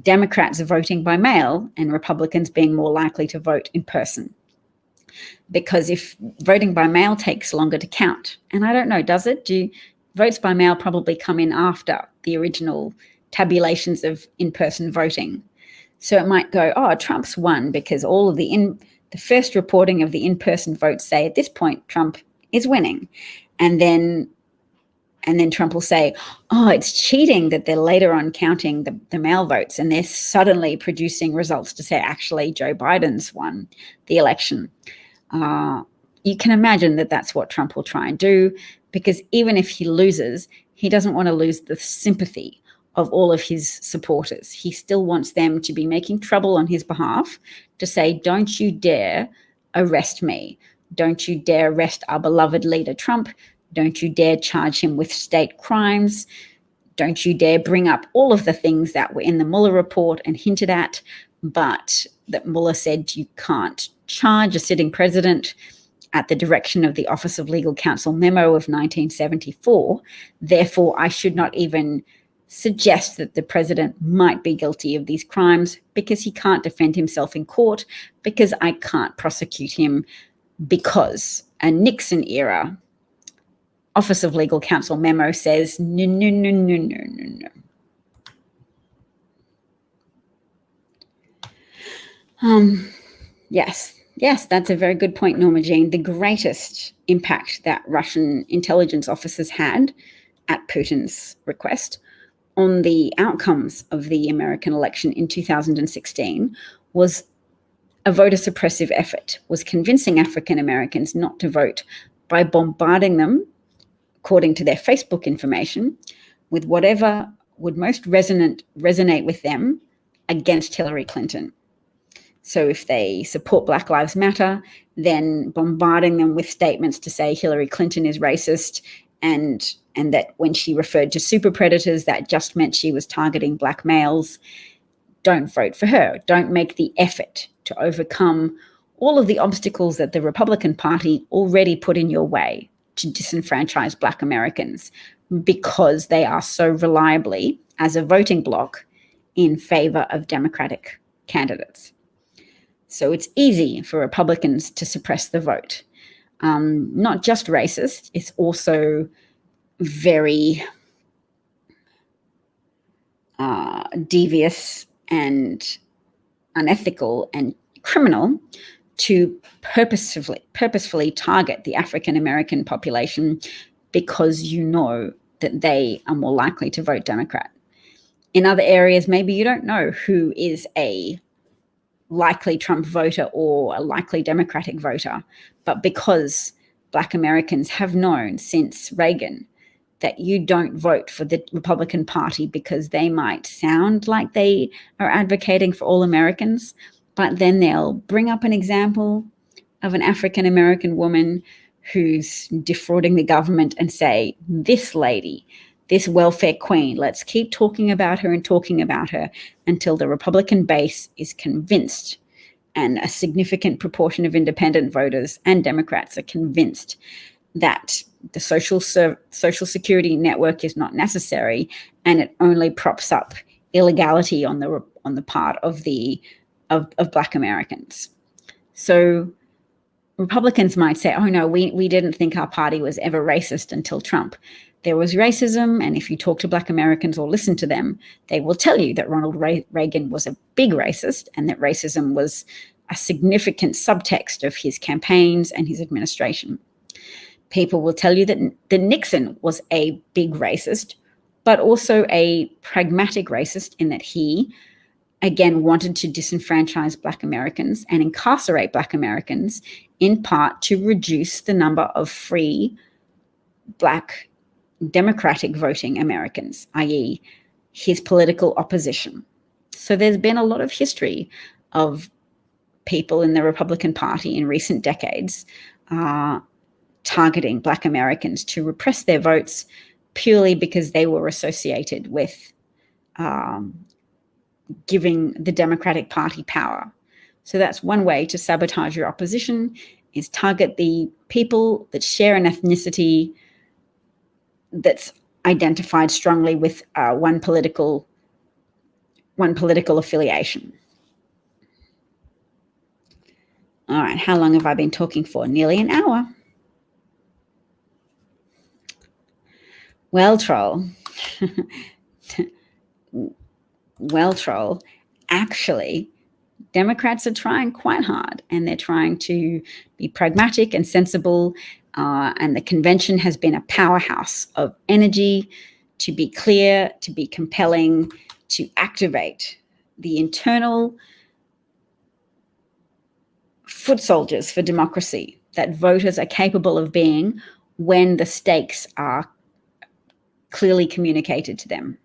Democrats voting by mail and Republicans being more likely to vote in person. Because if voting by mail takes longer to count, and I don't know, does it? Votes by mail probably come in after the original tabulations of in-person voting. So it might go, oh, Trump's won because all of the first reporting of the in-person votes say at this point Trump is winning. And then Trump will say, oh, it's cheating that they're later on counting the mail votes, and they're suddenly producing results to say, actually, Joe Biden's won the election. You can imagine that that's what Trump will try and do, because even if he loses, he doesn't want to lose the sympathy of all of his supporters. He still wants them to be making trouble on his behalf, to say, don't you dare arrest me. Don't you dare arrest our beloved leader, Trump. Don't you dare charge him with state crimes. Don't you dare bring up all of the things that were in the Mueller report and hinted at, but that Mueller said you can't charge a sitting president at the direction of the Office of Legal Counsel memo of 1974. Therefore, I should not even suggest that the president might be guilty of these crimes because he can't defend himself in court, because I can't prosecute him because a Nixon era Office of Legal Counsel memo says no, no, no, no, no, no, no. Yes, that's a very good point, Norma Jean. The greatest impact that Russian intelligence officers had at Putin's request on the outcomes of the American election in 2016 was a voter suppressive effort, was convincing African Americans not to vote by bombarding them, according to their Facebook information, with whatever would most resonate with them against Hillary Clinton. So if they support Black Lives Matter, then bombarding them with statements to say Hillary Clinton is racist and that when she referred to super predators, that just meant she was targeting black males. Don't vote for her. Don't make the effort to overcome all of the obstacles that the Republican Party already put in your way to disenfranchise Black Americans, because they are so reliably, as a voting bloc, in favor of Democratic candidates. So it's easy for Republicans to suppress the vote. Not just racist, it's also very devious and unethical and criminal to purposefully target the African American population, because you know that they are more likely to vote Democrat. In other areas, maybe you don't know who is a likely Trump voter or a likely Democratic voter, but because Black Americans have known since Reagan that you don't vote for the Republican Party because they might sound like they are advocating for all Americans, but then they'll bring up an example of an African American woman who's defrauding the government and say, this lady, this welfare queen, let's keep talking about her until the Republican base is convinced, and a significant proportion of independent voters and Democrats are convinced that the social security network is not necessary, and it only props up illegality on the part of Black Americans. So Republicans might say, oh no, we didn't think our party was ever racist until Trump. There was racism, and if you talk to Black Americans or listen to them, they will tell you that Ronald Reagan was a big racist and that racism was a significant subtext of his campaigns and his administration. People will tell you that Nixon was a big racist, but also a pragmatic racist in that he, again, wanted to disenfranchise Black Americans and incarcerate Black Americans, in part to reduce the number of free Black Democratic voting Americans, i.e. his political opposition. So there's been a lot of history of people in the Republican Party in recent decades targeting Black Americans to repress their votes purely because they were associated with giving the Democratic Party power. So that's one way to sabotage your opposition, is target the people that share an ethnicity that's identified strongly with one political affiliation. All right, how long have I been talking for? Nearly an hour. Well, troll. Well, troll. Actually, Democrats are trying quite hard, and they're trying to be pragmatic and sensible. And the convention has been a powerhouse of energy to be clear, to be compelling, to activate the internal foot soldiers for democracy that voters are capable of being when the stakes are clearly communicated to them.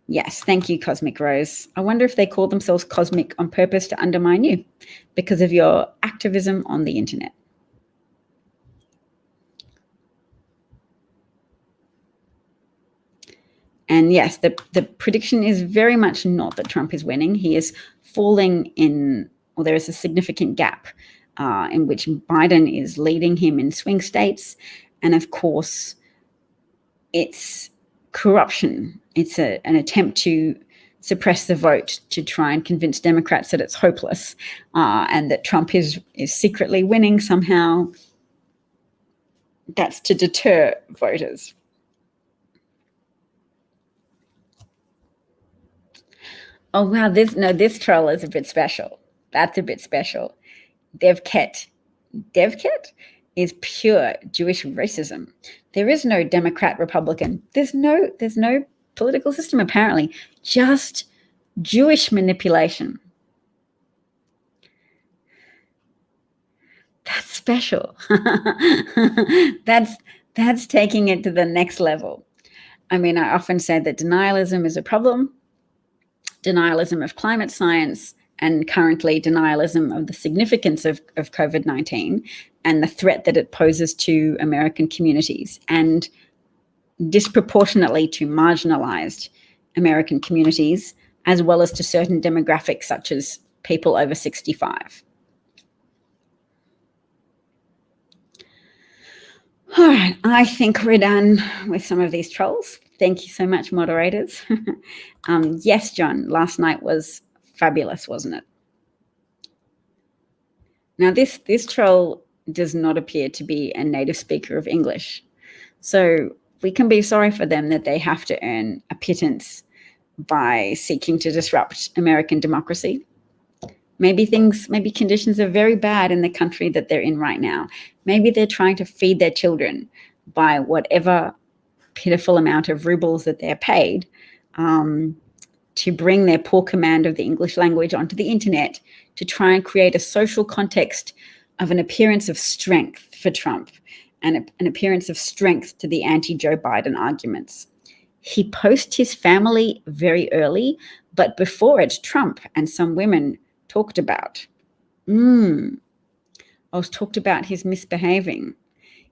Yes, thank you, Cosmic Rose. I wonder if they call themselves Cosmic on purpose to undermine you because of your activism on the internet. And yes, the prediction is very much not that Trump is winning. He is falling in, or there is a significant gap in which Biden is leading him in swing states. And of course, it's corruption. It's an attempt to suppress the vote to try and convince Democrats that it's hopeless and that Trump is secretly winning somehow. That's to deter voters. Oh, wow, this troll is a bit special. That's a bit special. DevKet is pure Jewish racism. There is no Democrat Republican. There's no political system, apparently, just Jewish manipulation. That's special. That's taking it to the next level. I mean, I often say that denialism is a problem. denialism of climate science, and currently denialism of the significance of COVID-19 and the threat that it poses to American communities and disproportionately to marginalized American communities, as well as to certain demographics such as people over 65. All right, I think we're done with some of these trolls. Thank you so much, moderators. Yes, John, last night was fabulous, wasn't it? Now, this troll does not appear to be a native speaker of English. So we can be sorry for them that they have to earn a pittance by seeking to disrupt American democracy. Maybe conditions are very bad in the country that they're in right now. Maybe they're trying to feed their children by whatever pitiful amount of rubles that they're paid to bring their poor command of the English language onto the internet to try and create a social context of an appearance of strength for Trump and an appearance of strength to the anti-Joe Biden arguments. He posted his family very early, but before it, Trump and some women talked about. I was talked about his misbehaving.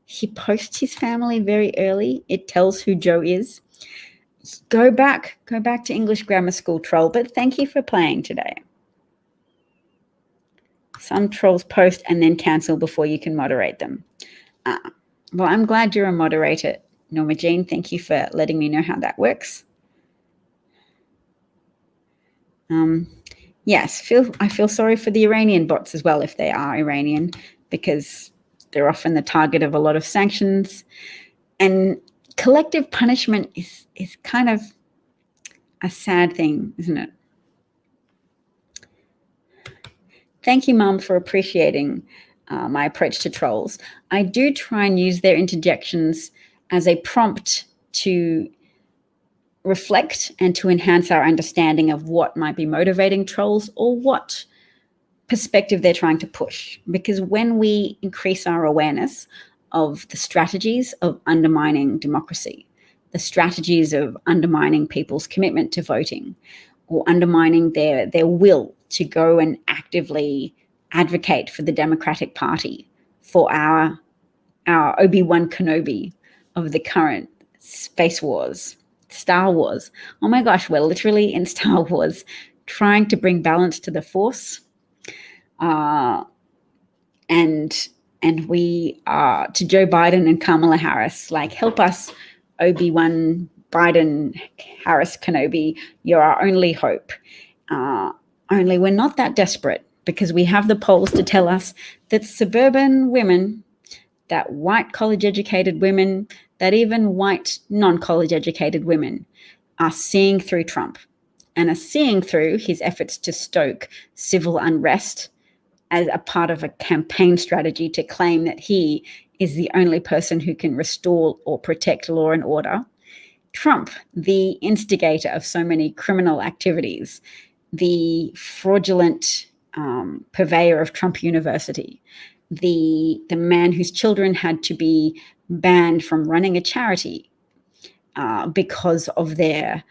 He posts his family very early. It tells who Joe is. Go back to English grammar school, troll, but thank you for playing today. Some trolls post and then cancel before you can moderate them. Well, I'm glad you're a moderator, Norma Jean. Thank you for letting me know how that works. Yes, I feel sorry for the Iranian bots as well if they are Iranian, because they're often the target of a lot of sanctions. And collective punishment is kind of a sad thing, isn't it? Thank you, Mum, for appreciating my approach to trolls. I do try and use their interjections as a prompt to reflect and to enhance our understanding of what might be motivating trolls or what perspective they're trying to push. Because when we increase our awareness of the strategies of undermining democracy, the strategies of undermining people's commitment to voting, or undermining their will to go and actively advocate for the Democratic Party, for our Obi-Wan Kenobi of the current space wars, Star Wars. Oh my gosh, we're literally in Star Wars trying to bring balance to the Force. And we are to Joe Biden and Kamala Harris, like, help us, Obi-Wan Biden, Harris Kenobi, you're our only hope. Only we're not that desperate, because we have the polls to tell us that suburban women, that white college-educated women, that even white non-college educated women are seeing through Trump and are seeing through his efforts to stoke civil unrest as a part of a campaign strategy to claim that he is the only person who can restore or protect law and order. Trump, the instigator of so many criminal activities, the fraudulent purveyor of Trump University, the man whose children had to be banned from running a charity because of their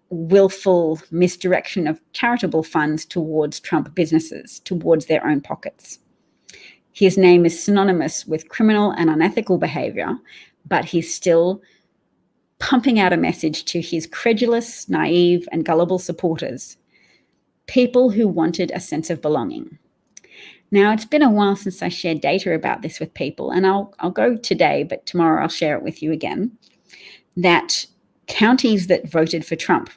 willful misdirection of charitable funds towards Trump businesses, towards their own pockets. His name is synonymous with criminal and unethical behavior, but he's still pumping out a message to his credulous, naive, and gullible supporters, people who wanted a sense of belonging. Now, it's been a while since I shared data about this with people, and I'll go today, but tomorrow I'll share it with you again, that counties that voted for Trump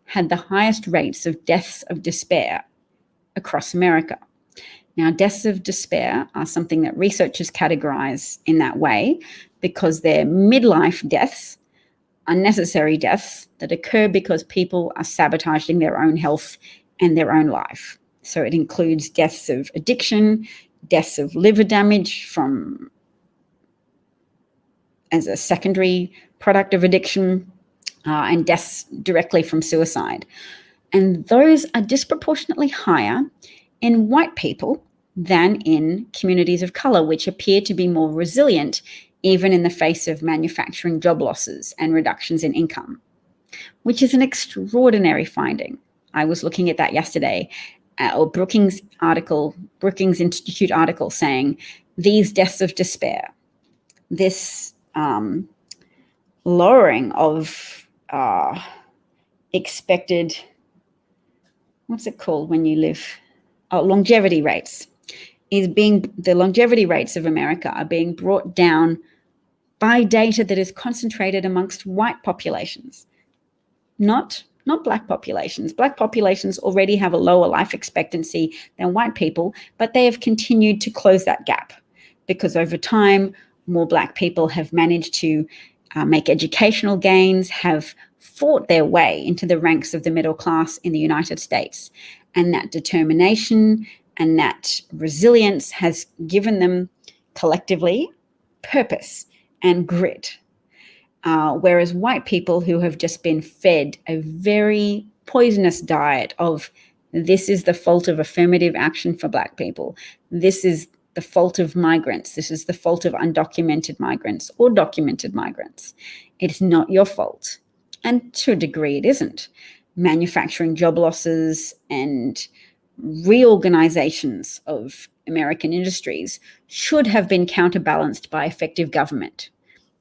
had the highest rates of deaths of despair across America. Now, deaths of despair are something that researchers categorize in that way because they're midlife deaths, unnecessary deaths that occur because people are sabotaging their own health and their own life. So it includes deaths of addiction, deaths of liver damage from as a secondary product of addiction, and deaths directly from suicide. And those are disproportionately higher in white people than in communities of color, which appear to be more resilient even in the face of manufacturing job losses and reductions in income, which is an extraordinary finding. I was looking at that yesterday, or Brookings Institute article saying these deaths of despair, this lowering of expected, what's it called when you live? Longevity rates. The longevity rates of America are being brought down by data that is concentrated amongst white populations, not black populations. Black populations already have a lower life expectancy than white people, but they have continued to close that gap because over time, more black people have managed to make educational gains, have fought their way into the ranks of the middle class in the United States. And that determination and that resilience has given them collectively purpose and grit. Whereas white people who have just been fed a very poisonous diet of this is the fault of affirmative action for black people, this is the fault of migrants, this is the fault of undocumented migrants or documented migrants. It's not your fault. And to a degree, it isn't. Manufacturing job losses and reorganizations of American industries should have been counterbalanced by effective government,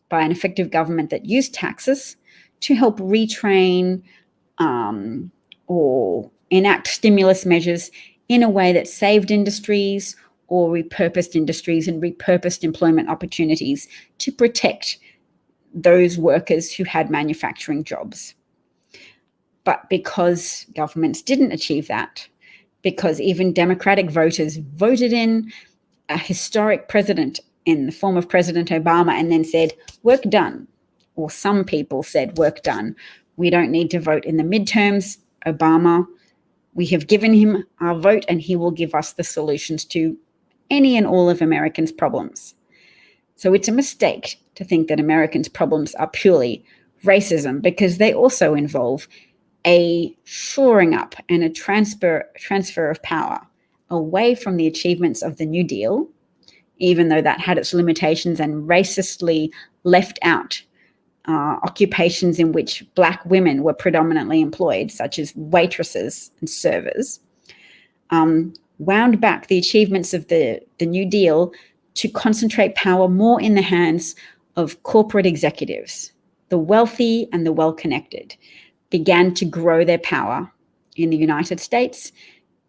by an effective government that used taxes to help retrain or enact stimulus measures in a way that saved industries or repurposed industries and repurposed employment opportunities to protect those workers who had manufacturing jobs. But because governments didn't achieve that, because even Democratic voters voted in a historic president in the form of President Obama and then said, work done. Or some people said, work done. We don't need to vote in the midterms. Obama, we have given him our vote and he will give us the solutions to any and all of Americans' problems. So it's a mistake to think that Americans' problems are purely racism, because they also involve a shoring up and a transfer of power away from the achievements of the New Deal, even though that had its limitations and racistly left out occupations in which black women were predominantly employed, such as waitresses and servers, wound back the achievements of the New Deal to concentrate power more in the hands of corporate executives. The wealthy and the well-connected began to grow their power in the United States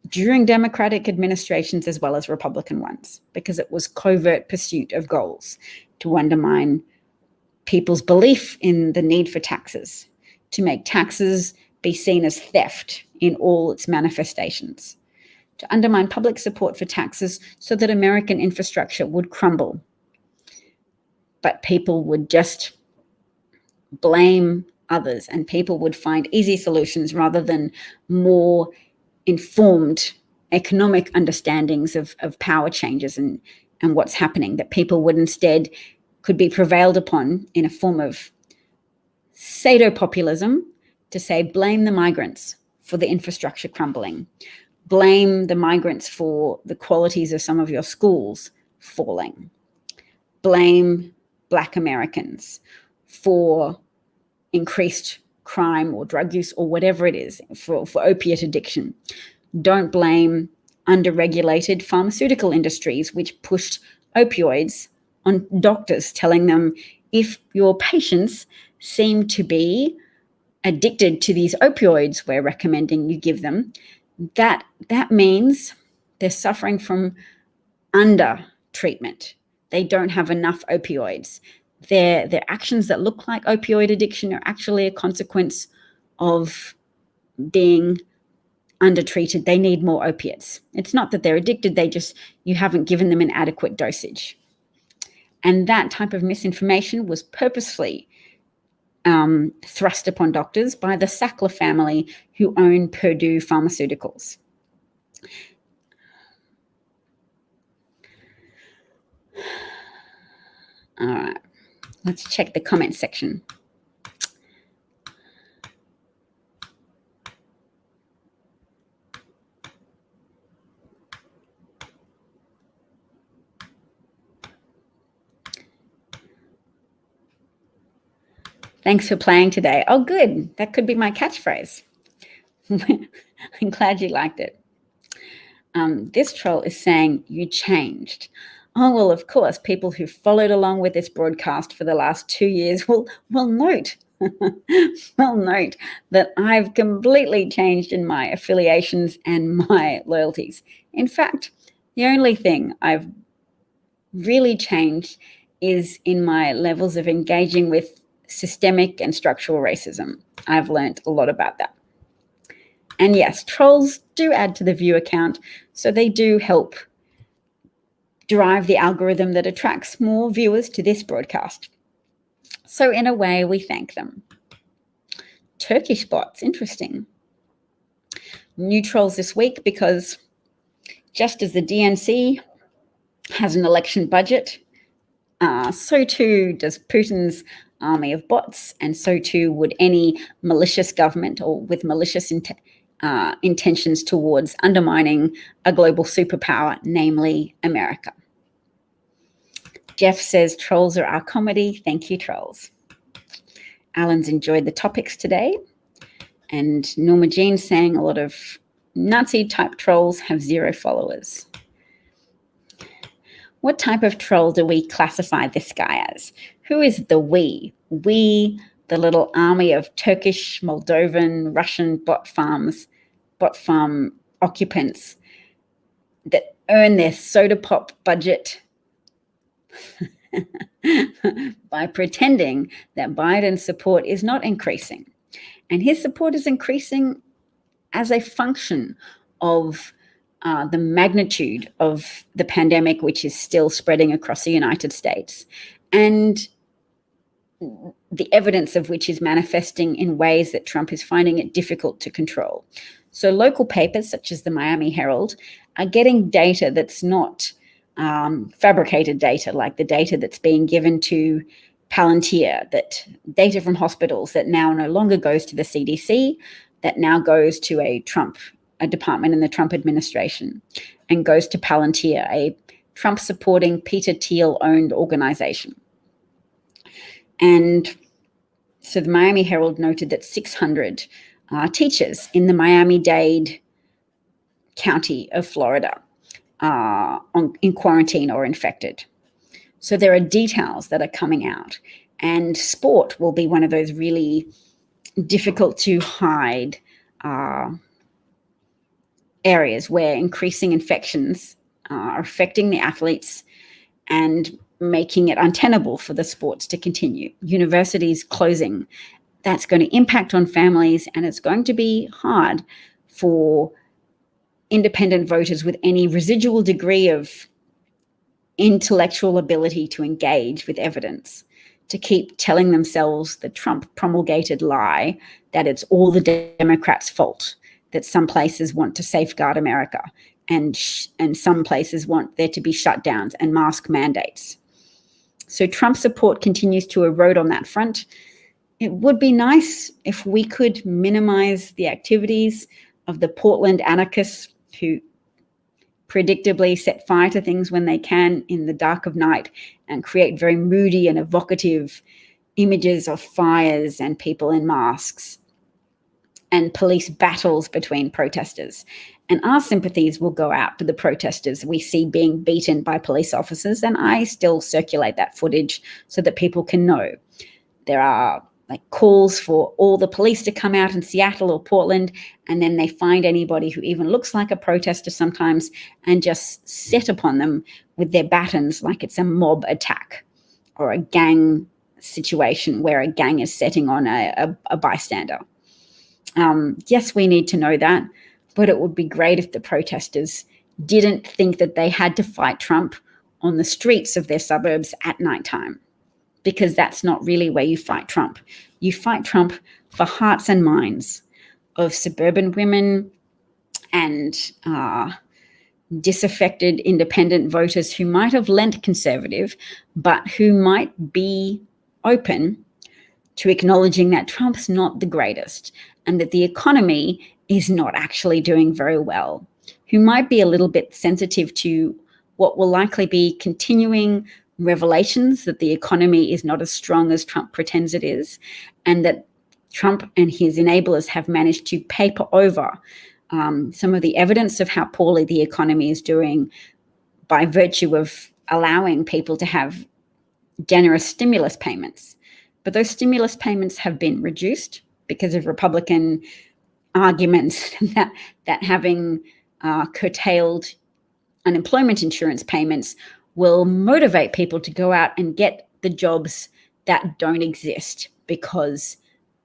during Democratic administrations as well as Republican ones, because it was covert pursuit of goals to undermine people's belief in the need for taxes, to make taxes be seen as theft in all its manifestations, to undermine public support for taxes so that American infrastructure would crumble. But people would just blame others and people would find easy solutions rather than more informed economic understandings of power changes and what's happening, that people would instead could be prevailed upon in a form of pseudo-populism to say, blame the migrants for the infrastructure crumbling, blame the migrants for the qualities of some of your schools falling, blame Black Americans for increased crime or drug use or whatever it is, for opiate addiction. Don't blame underregulated pharmaceutical industries which pushed opioids on doctors, telling them if your patients seem to be addicted to these opioids we're recommending you give them, that means they're suffering from under treatment. They don't have enough opioids. Their actions that look like opioid addiction are actually a consequence of being undertreated. They need more opiates. It's not that they're addicted, you haven't given them an adequate dosage. And that type of misinformation was purposefully thrust upon doctors by the Sackler family, who own Purdue Pharmaceuticals. All right, let's check the comment section. Thanks for playing today. Oh, good. That could be my catchphrase. I'm glad you liked it. This troll is saying you changed. Oh, well, of course, people who followed along with this broadcast for the last 2 years will note note that I've completely changed in my affiliations and my loyalties. In fact, the only thing I've really changed is in my levels of engaging with systemic and structural racism. I've learned a lot about that. And yes, trolls do add to the view count, so they do help drive the algorithm that attracts more viewers to this broadcast. So in a way, we thank them. Turkish bots, interesting. New trolls this week because just as the DNC has an election budget, so too does Putin's army of bots, and so too would any malicious government or with malicious intentions towards undermining a global superpower, namely America. Jeff says, trolls are our comedy. Thank you, trolls. Alan's enjoyed the topics today. And Norma Jean saying a lot of Nazi-type trolls have 0 followers. What type of troll do we classify this guy as? Who is the we? We, the little army of Turkish, Moldovan, Russian bot farm occupants that earn their soda pop budget by pretending that Biden's support is not increasing. And his support is increasing as a function of the magnitude of the pandemic, which is still spreading across the United States, and the evidence of which is manifesting in ways that Trump is finding it difficult to control. So local papers such as the Miami Herald are getting data that's not fabricated data, like the data that's being given to Palantir, that data from hospitals that now no longer goes to the CDC, that now goes to a department in the Trump administration, and goes to Palantir, a Trump-supporting Peter Thiel-owned organization. And so the Miami Herald noted that 600 teachers in the Miami-Dade County of Florida in quarantine or infected. So there are details that are coming out, and sport will be one of those really difficult to hide areas where increasing infections are affecting the athletes and making it untenable for the sports to continue. Universities closing, that's going to impact on families, and it's going to be hard for independent voters with any residual degree of intellectual ability to engage with evidence to keep telling themselves the Trump promulgated lie that it's all the Democrats' fault, that some places want to safeguard America and some places want there to be shutdowns and mask mandates. So Trump support continues to erode on that front. It would be nice if we could minimize the activities of the Portland anarchists who predictably set fire to things when they can in the dark of night and create very moody and evocative images of fires and people in masks and police battles between protesters. And our sympathies will go out to the protesters we see being beaten by police officers, and I still circulate that footage so that people can know. There are calls for all the police to come out in Seattle or Portland, and then they find anybody who even looks like a protester sometimes and just set upon them with their batons like it's a mob attack or a gang situation where a gang is setting on a bystander. Yes, we need to know that, but it would be great if the protesters didn't think that they had to fight Trump on the streets of their suburbs at nighttime, because that's not really where you fight Trump. You fight Trump for hearts and minds of suburban women and disaffected independent voters who might have lent conservative, but who might be open to acknowledging that Trump's not the greatest and that the economy is not actually doing very well, who might be a little bit sensitive to what will likely be continuing revelations that the economy is not as strong as Trump pretends it is, and that Trump and his enablers have managed to paper over some of the evidence of how poorly the economy is doing by virtue of allowing people to have generous stimulus payments. But those stimulus payments have been reduced because of Republican arguments that having curtailed unemployment insurance payments will motivate people to go out and get the jobs that don't exist, because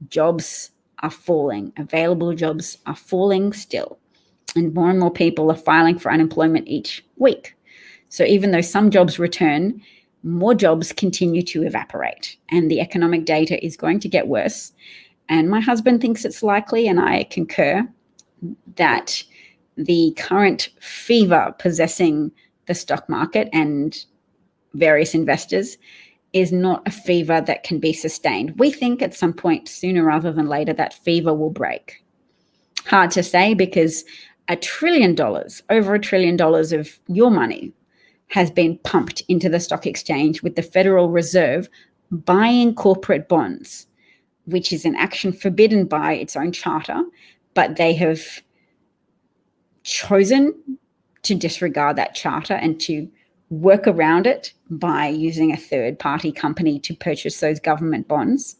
jobs are falling. Available jobs are falling still. And more people are filing for unemployment each week. So even though some jobs return, more jobs continue to evaporate. And the economic data is going to get worse. And my husband thinks it's likely, and I concur, that the current fever possessing the stock market and various investors is not a fever that can be sustained. We think at some point, sooner rather than later, that fever will break. Hard to say, because $1 trillion, over $1 trillion of your money has been pumped into the stock exchange, with the Federal Reserve buying corporate bonds, which is an action forbidden by its own charter, but they have chosen to disregard that charter and to work around it by using a third-party company to purchase those government bonds.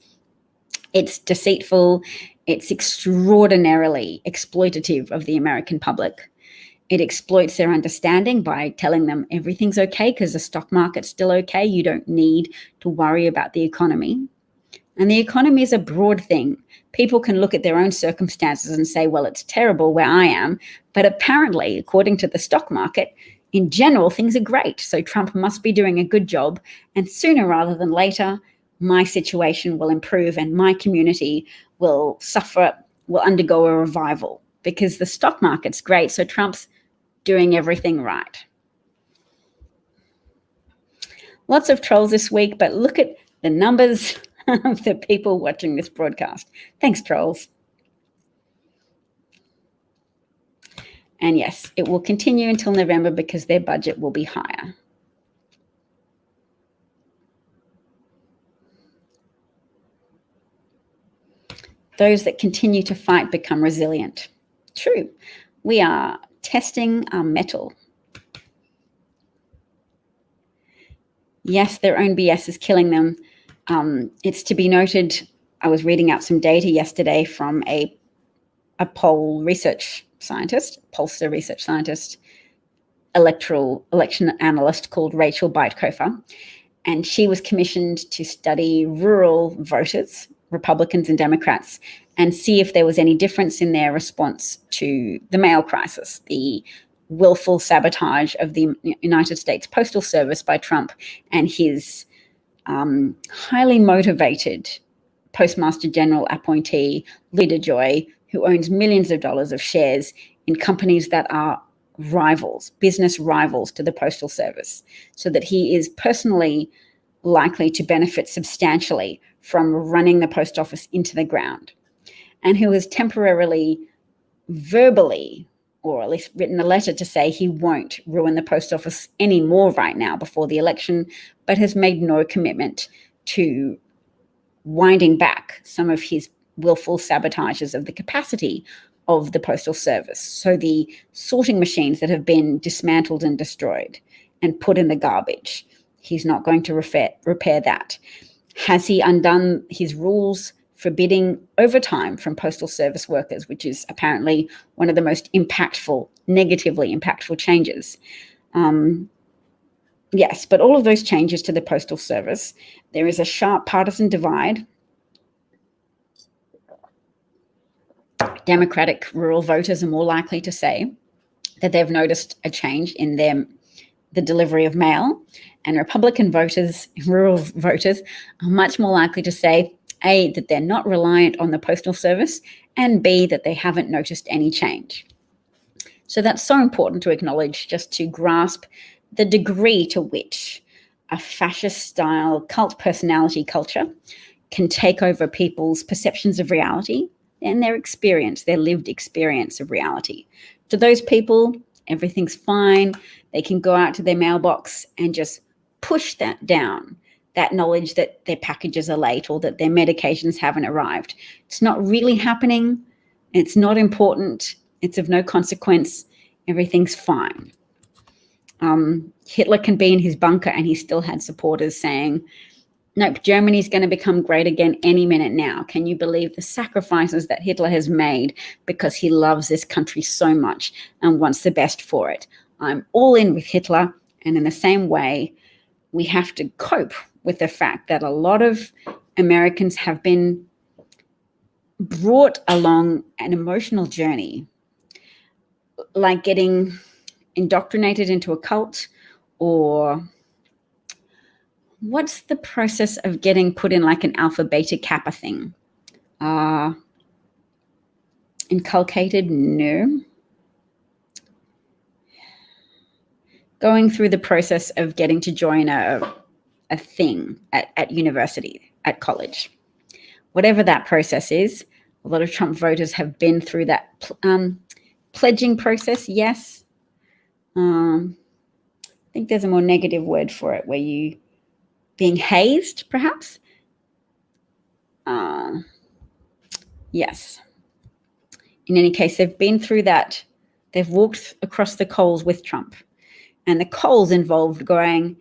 It's deceitful. It's extraordinarily exploitative of the American public. It exploits their understanding by telling them everything's okay because the stock market's still okay. You don't need to worry about the economy. And the economy is a broad thing. People can look at their own circumstances and say, well, it's terrible where I am. But apparently, according to the stock market, in general, things are great. So Trump must be doing a good job. And sooner rather than later, my situation will improve and my community will undergo a revival, because the stock market's great. So Trump's doing everything right. Lots of trolls this week, but look at the numbers of the people watching this broadcast. Thanks, trolls. And yes, it will continue until November because their budget will be higher. Those that continue to fight become resilient. True. We are testing our mettle. Yes, their own BS is killing them. It's to be noted, I was reading out some data yesterday from a pollster research scientist, election analyst called Rachel Bytekofer, and she was commissioned to study rural voters, Republicans and Democrats, and see if there was any difference in their response to the mail crisis, the willful sabotage of the United States Postal Service by Trump and his highly motivated Postmaster General appointee, Leader Joy, who owns millions of dollars of shares in companies that are business rivals to the Postal Service, so that he is personally likely to benefit substantially from running the post office into the ground, and who has temporarily, verbally, or at least written a letter to say he won't ruin the post office anymore right now before the election, but has made no commitment to winding back some of his willful sabotages of the capacity of the Postal Service. So the sorting machines that have been dismantled and destroyed and put in the garbage, he's not going to repair that. Has he undone his rules forbidding overtime from Postal Service workers, which is apparently one of the most negatively impactful changes? Yes, but all of those changes to the Postal Service, there is a sharp partisan divide. Democratic rural voters are more likely to say that they've noticed a change in the delivery of mail, and Republican rural voters, are much more likely to say, A, that they're not reliant on the Postal Service, and B, that they haven't noticed any change. So that's so important to acknowledge, just to grasp the degree to which a fascist-style cult personality culture can take over people's perceptions of reality and their lived experience of reality. To those people, everything's fine. They can go out to their mailbox and just push that that knowledge that their packages are late or that their medications haven't arrived. It's not really happening. It's not important. It's of no consequence. Everything's fine. Hitler can be in his bunker and he still had supporters saying, nope, Germany's going to become great again any minute now. Can you believe the sacrifices that Hitler has made because he loves this country so much and wants the best for it? I'm all in with Hitler. And in the same way, we have to cope with the fact that a lot of Americans have been brought along an emotional journey, like getting indoctrinated into a cult, or what's the process of getting put in like an alpha beta kappa thing? Inculcated? No. Going through the process of getting to join a thing at university, at college. Whatever that process is, a lot of Trump voters have been through that pledging process, yes. I think there's a more negative word for it, where you being hazed, perhaps. Yes. In any case, they've been through that. They've walked across the coals with Trump. And the coals involved going,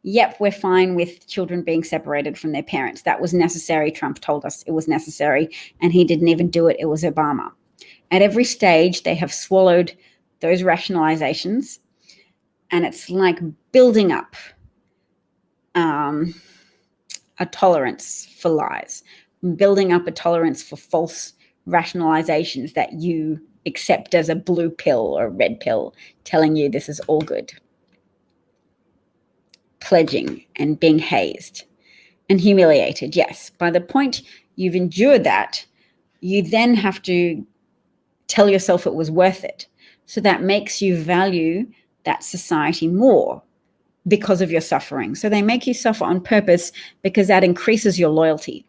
yep, we're fine with children being separated from their parents. That was necessary. Trump told us it was necessary, and he didn't even do it. It was Obama. At every stage, they have swallowed those rationalizations, and it's like building up a tolerance for lies, building up a tolerance for false rationalizations that you accept as a blue pill or a red pill telling you this is all good. Pledging and being hazed and humiliated, yes. By the point you've endured that, you then have to tell yourself it was worth it. So that makes you value that society more because of your suffering. So they make you suffer on purpose because that increases your loyalty.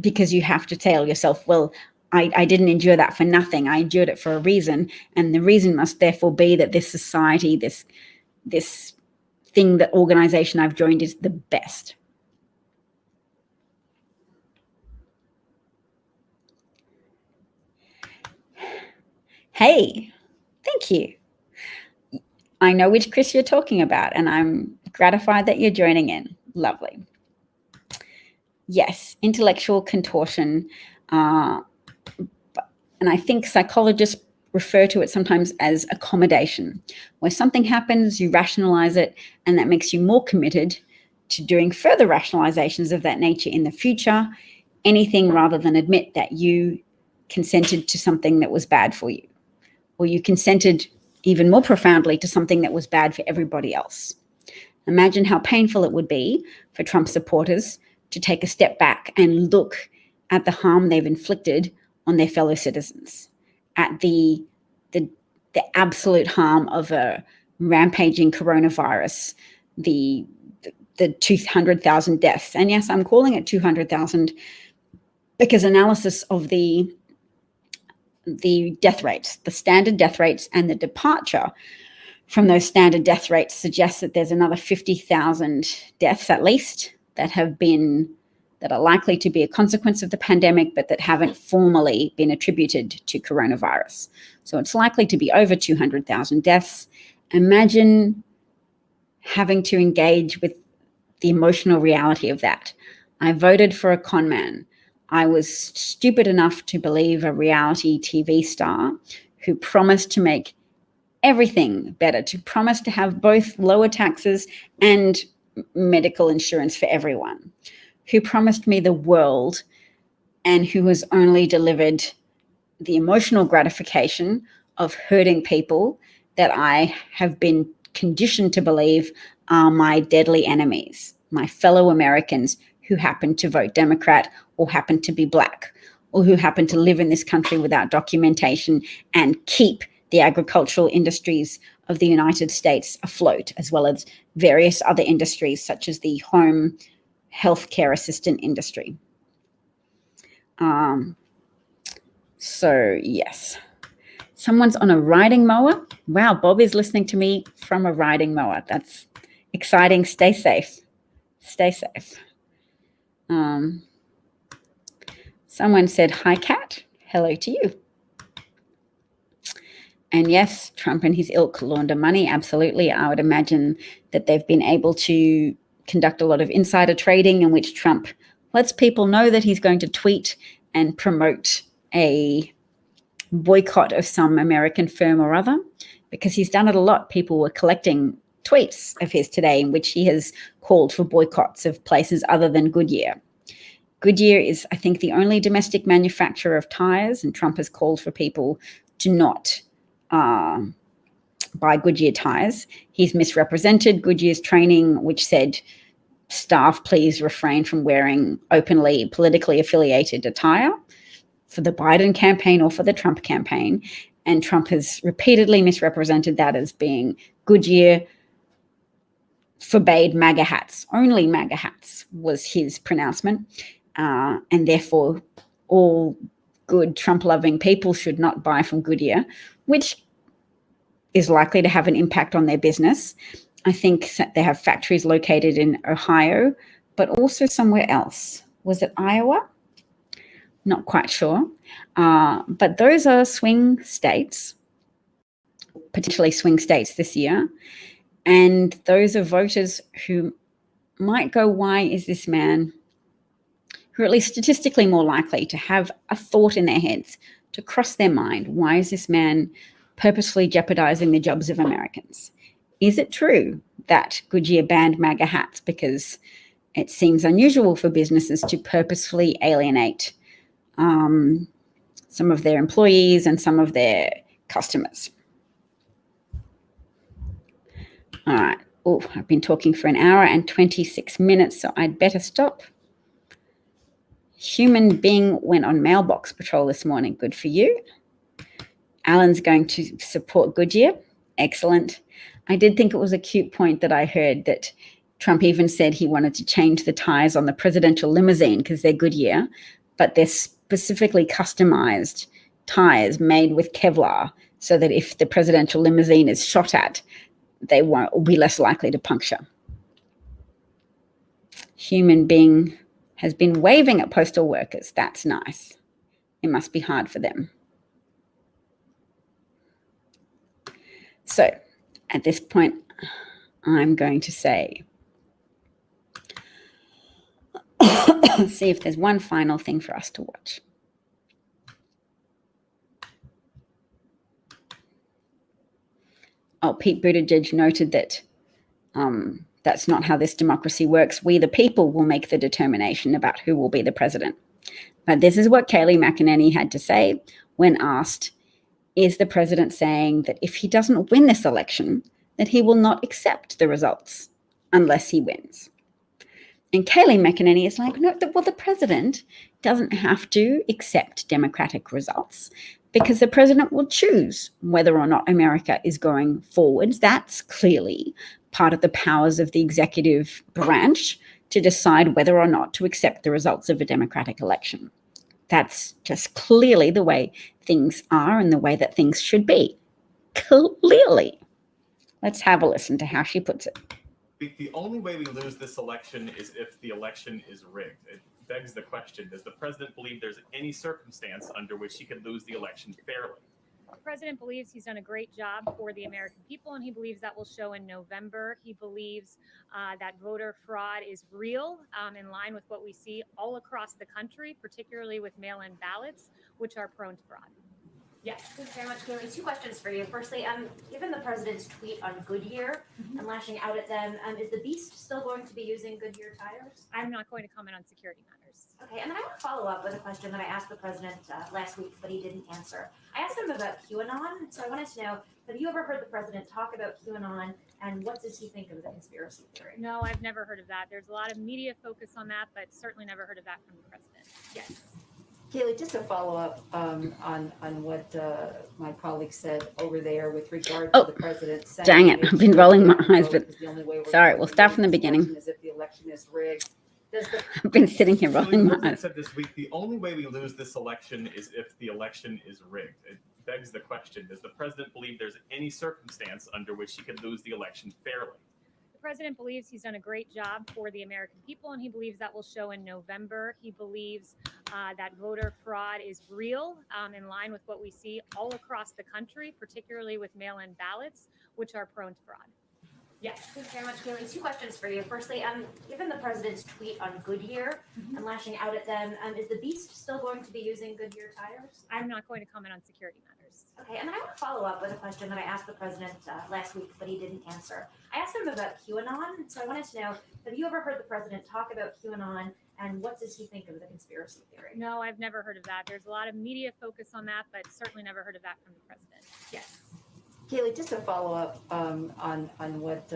Because you have to tell yourself, well, I didn't endure that for nothing. I endured it for a reason. And the reason must therefore be that this society, this thing, that organization I've joined is the best. Hey, thank you. I know which Chris you're talking about, and I'm gratified that you're joining in. Lovely. Yes, intellectual contortion. And I think psychologists refer to it sometimes as accommodation, where something happens, you rationalize it, and that makes you more committed to doing further rationalizations of that nature in the future, anything rather than admit that you consented to something that was bad for you, or you consented even more profoundly to something that was bad for everybody else. Imagine how painful it would be for Trump supporters to take a step back and look at the harm they've inflicted on their fellow citizens, at the absolute harm of a rampaging coronavirus, the 200,000 deaths. And yes, I'm calling it 200,000 because analysis of the death rates, the standard death rates, and the departure from those standard death rates suggests that there's another 50,000 deaths at least that are likely to be a consequence of the pandemic, but that haven't formally been attributed to coronavirus. So it's likely to be over 200,000 deaths. Imagine having to engage with the emotional reality of that. I voted for a con man. I was stupid enough to believe a reality TV star who promised to make everything better, to promise to have both lower taxes and medical insurance for everyone, who promised me the world and who has only delivered the emotional gratification of hurting people that I have been conditioned to believe are my deadly enemies, my fellow Americans who happen to vote Democrat or happen to be Black or who happen to live in this country without documentation and keep the agricultural industries of the United States afloat, as well as various other industries such as the home healthcare assistant industry. So yes, someone's on a riding mower. Wow, Bob is listening to me from a riding mower. That's exciting. Stay safe. Stay safe. Someone said, hi, Kat. Hello to you. And yes, Trump and his ilk launder money. Absolutely. I would imagine that they've been able to conduct a lot of insider trading in which Trump lets people know that he's going to tweet and promote a boycott of some American firm or other, because he's done it a lot. People were collecting tweets of his today in which he has called for boycotts of places other than Goodyear. Goodyear is, I think, the only domestic manufacturer of tires, and Trump has called for people to not buy Goodyear tires. He's misrepresented Goodyear's training, which said, staff, please refrain from wearing openly politically affiliated attire for the Biden campaign or for the Trump campaign. And Trump has repeatedly misrepresented that as being Goodyear forbade MAGA hats. Only MAGA hats was his pronouncement. And therefore, all good Trump-loving people should not buy from Goodyear, which is likely to have an impact on their business. I think they have factories located in Ohio, but also somewhere else. Was it Iowa? Not quite sure. But those are swing states, potentially swing states this year. And those are voters who might go, why is this man, who are at least statistically more likely to have a thought in their heads, to cross their mind, why is this man purposefully jeopardizing the jobs of Americans? Is it true that Goodyear banned MAGA hats because it seems unusual for businesses to purposefully alienate some of their employees and some of their customers? All right. Oh, I've been talking for 1 hour and 26 minutes, so I'd better stop. Human being went on mailbox patrol this morning. Good for you. Alan's going to support Goodyear. Excellent. I did think it was a cute point that I heard that Trump even said he wanted to change the tires on the presidential limousine because they're Goodyear, but they're specifically customized tires made with Kevlar so that if the presidential limousine is shot at, they won't be less likely to puncture. Human being has been waving at postal workers. That's nice. It must be hard for them. So at this point, I'm going to say, see if there's one final thing for us to watch. Oh, Pete Buttigieg noted that that's not how this democracy works. We, the people, will make the determination about who will be the president. But this is what Kayleigh McEnany had to say when asked, is the president saying that if he doesn't win this election, that he will not accept the results unless he wins? And Kayleigh McEnany is like, no, well, the president doesn't have to accept democratic results because the president will choose whether or not America is going forwards. That's clearly part of the powers of the executive branch to decide whether or not to accept the results of a democratic election. That's just clearly the way things are and the way that things should be. Clearly. Let's have a listen to how she puts it. The only way we lose this election is if the election is rigged. It begs the question, does the president believe there's any circumstance under which he could lose the election fairly? The president believes he's done a great job for the American people, and he believes that will show in November. He believes that voter fraud is real, in line with what we see all across the country, particularly with mail-in ballots, which are prone to fraud. Yes, thanks very much, Kayleigh. 2 questions for you. Firstly, given the president's tweet on Goodyear and lashing out at them, is the Beast still going to be using Goodyear tires? I'm not going to comment on security matters. Okay, and then I want to follow up with a question that I asked the president last week, but he didn't answer. I asked him about QAnon, so I wanted to know, have you ever heard the president talk about QAnon, and what does he think of the conspiracy theory? No, I've never heard of that. There's a lot of media focus on that, but certainly never heard of that from the president. Yes. Kayleigh, just to follow up on what my colleague said over there with regard to the president saying, dang it, I've been rolling my eyes, but sorry, we'll start from the beginning. As if the election is rigged. I've been sitting here rolling my The eyes. said this week, the only way we lose this election is if the election is rigged. It begs the question, does the president believe there's any circumstance under which he could lose the election fairly? The president believes he's done a great job for the American people, and he believes that will show in November. He believes that voter fraud is real, in line with what we see all across the country, particularly with mail-in ballots, which are prone to fraud. Yes, thanks very much, Kaylee. Two questions for you. Firstly, given the president's tweet on Goodyear and lashing out at them, is the Beast still going to be using Goodyear tires? I'm not going to comment on security matters. Okay, and then I want to follow up with a question that I asked the president last week, but he didn't answer. I asked him about QAnon, so I wanted to know, have you ever heard the president talk about QAnon, and what does he think of the conspiracy theory? No, I've never heard of that. There's a lot of media focus on that, but certainly never heard of that from the president. Yes. Kaylee, just to follow up on what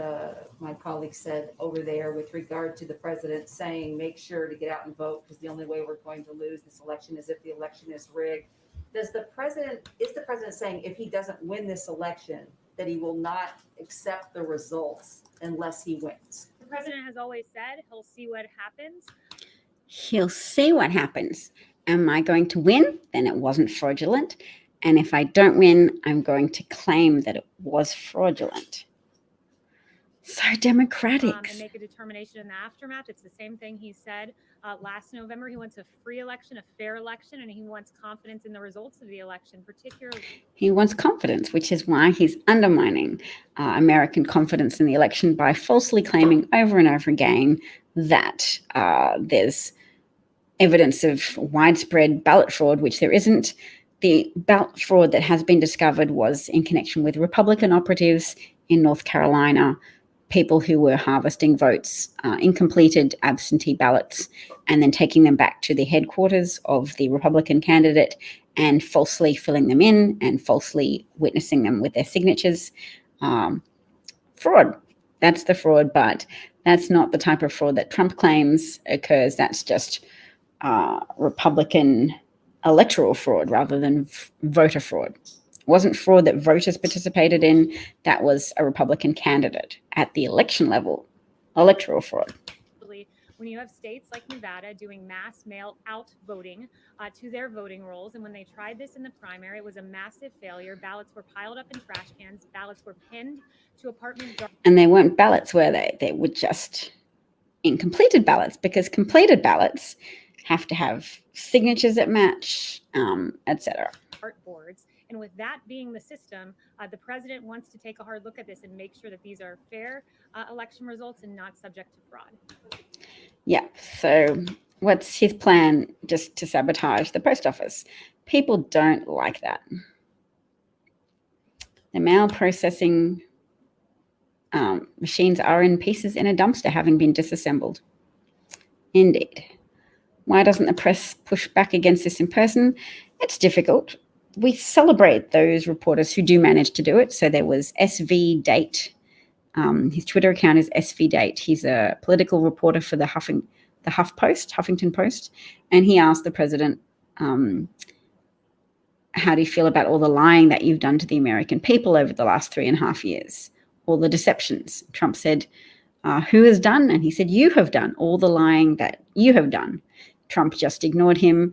my colleague said over there with regard to the president saying, make sure to get out and vote because the only way we're going to lose this election is if the election is rigged. Is the president saying if he doesn't win this election that he will not accept the results unless he wins? The president has always said he'll see what happens. He'll see what happens. Am I going to win? Then it wasn't fraudulent. And if I don't win, I'm going to claim that it was fraudulent. So democratic. And make a determination in the aftermath. It's the same thing he said last November. He wants a free election, a fair election, and he wants confidence in the results of the election, particularly. He wants confidence, which is why he's undermining American confidence in the election by falsely claiming over and over again that there's evidence of widespread ballot fraud, which there isn't. The ballot fraud that has been discovered was in connection with Republican operatives in North Carolina, people who were harvesting votes, incompleted absentee ballots, and then taking them back to the headquarters of the Republican candidate and falsely filling them in and falsely witnessing them with their signatures. Fraud. That's the fraud, but that's not the type of fraud that Trump claims occurs. That's just Republican electoral fraud rather than voter fraud. It wasn't fraud that voters participated in. That was a Republican candidate at the election level. Electoral fraud. When you have states like Nevada doing mass mail out voting to their voting rolls, and when they tried this in the primary, it was a massive failure. Ballots were piled up in trash cans. Ballots were pinned to apartment doors. And they weren't ballots, were they? They were just incompleted ballots, because completed ballots have to have signatures that match, etc. Boards. And with that being the system, the president wants to take a hard look at this and make sure that these are fair election results and not subject to fraud. Yeah. So what's his plan? Just to sabotage the post office. People don't like that. The mail processing machines are in pieces in a dumpster, having been disassembled. Indeed. Why doesn't the press push back against this in person? It's difficult. We celebrate those reporters who do manage to do it. So there was SV Date. His Twitter account is SV Date. He's a political reporter for the Huffington Post. And he asked the president, how do you feel about all the lying that you've done to the American people over the last 3.5 years? All the deceptions. Trump said, who has done? And he said, you have done all the lying that you have done. Trump just ignored him.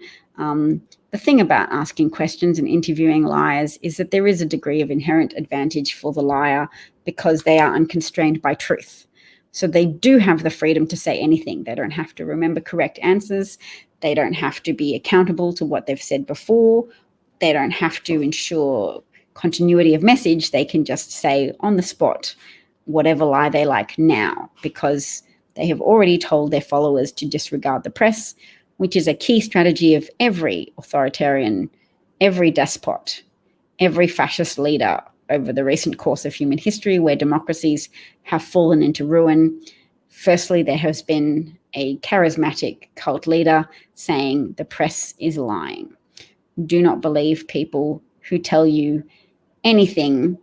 The thing about asking questions and interviewing liars is that there is a degree of inherent advantage for the liar because they are unconstrained by truth. So they do have the freedom to say anything. They don't have to remember correct answers. They don't have to be accountable to what they've said before. They don't have to ensure continuity of message. They can just say on the spot whatever lie they like now, because they have already told their followers to disregard the press, which is a key strategy of every authoritarian, every despot, every fascist leader over the recent course of human history where democracies have fallen into ruin. Firstly, there has been a charismatic cult leader saying the press is lying. Do not believe people who tell you anything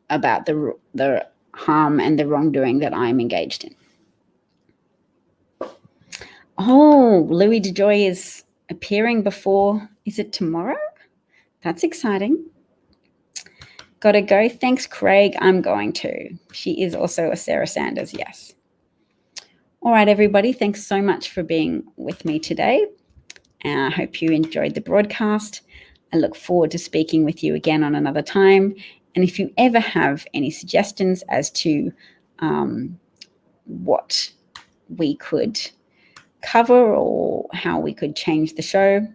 about the harm and the wrongdoing that I am engaged in. Oh, Louis DeJoy is appearing before, is it tomorrow? That's exciting. Gotta go. Thanks, Craig. I'm going to. She is also a Sarah Sanders, yes. All right, everybody. Thanks so much for being with me today. I hope you enjoyed the broadcast. I look forward to speaking with you again on another time. And if you ever have any suggestions as to what we could cover or how we could change the show,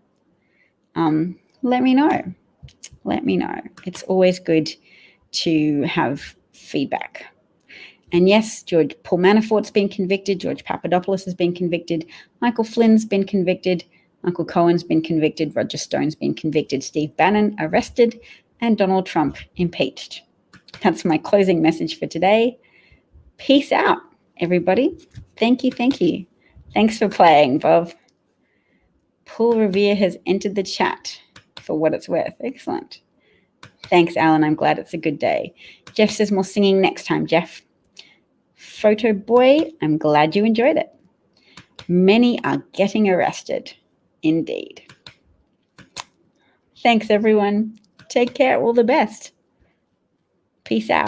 let me know. Let me know. It's always good to have feedback. And yes, Paul Manafort's been convicted. George Papadopoulos has been convicted. Michael Flynn's been convicted. Michael Cohen's been convicted. Roger Stone's been convicted. Steve Bannon arrested. And Donald Trump impeached. That's my closing message for today. Peace out, everybody. Thank you. Thank you. Thanks for playing, Bob. Paul Revere has entered the chat for what it's worth. Excellent. Thanks, Alan. I'm glad it's a good day. Jeff says more singing next time, Jeff. Photo boy, I'm glad you enjoyed it. Many are getting arrested. Indeed. Thanks, everyone. Take care. All the best. Peace out.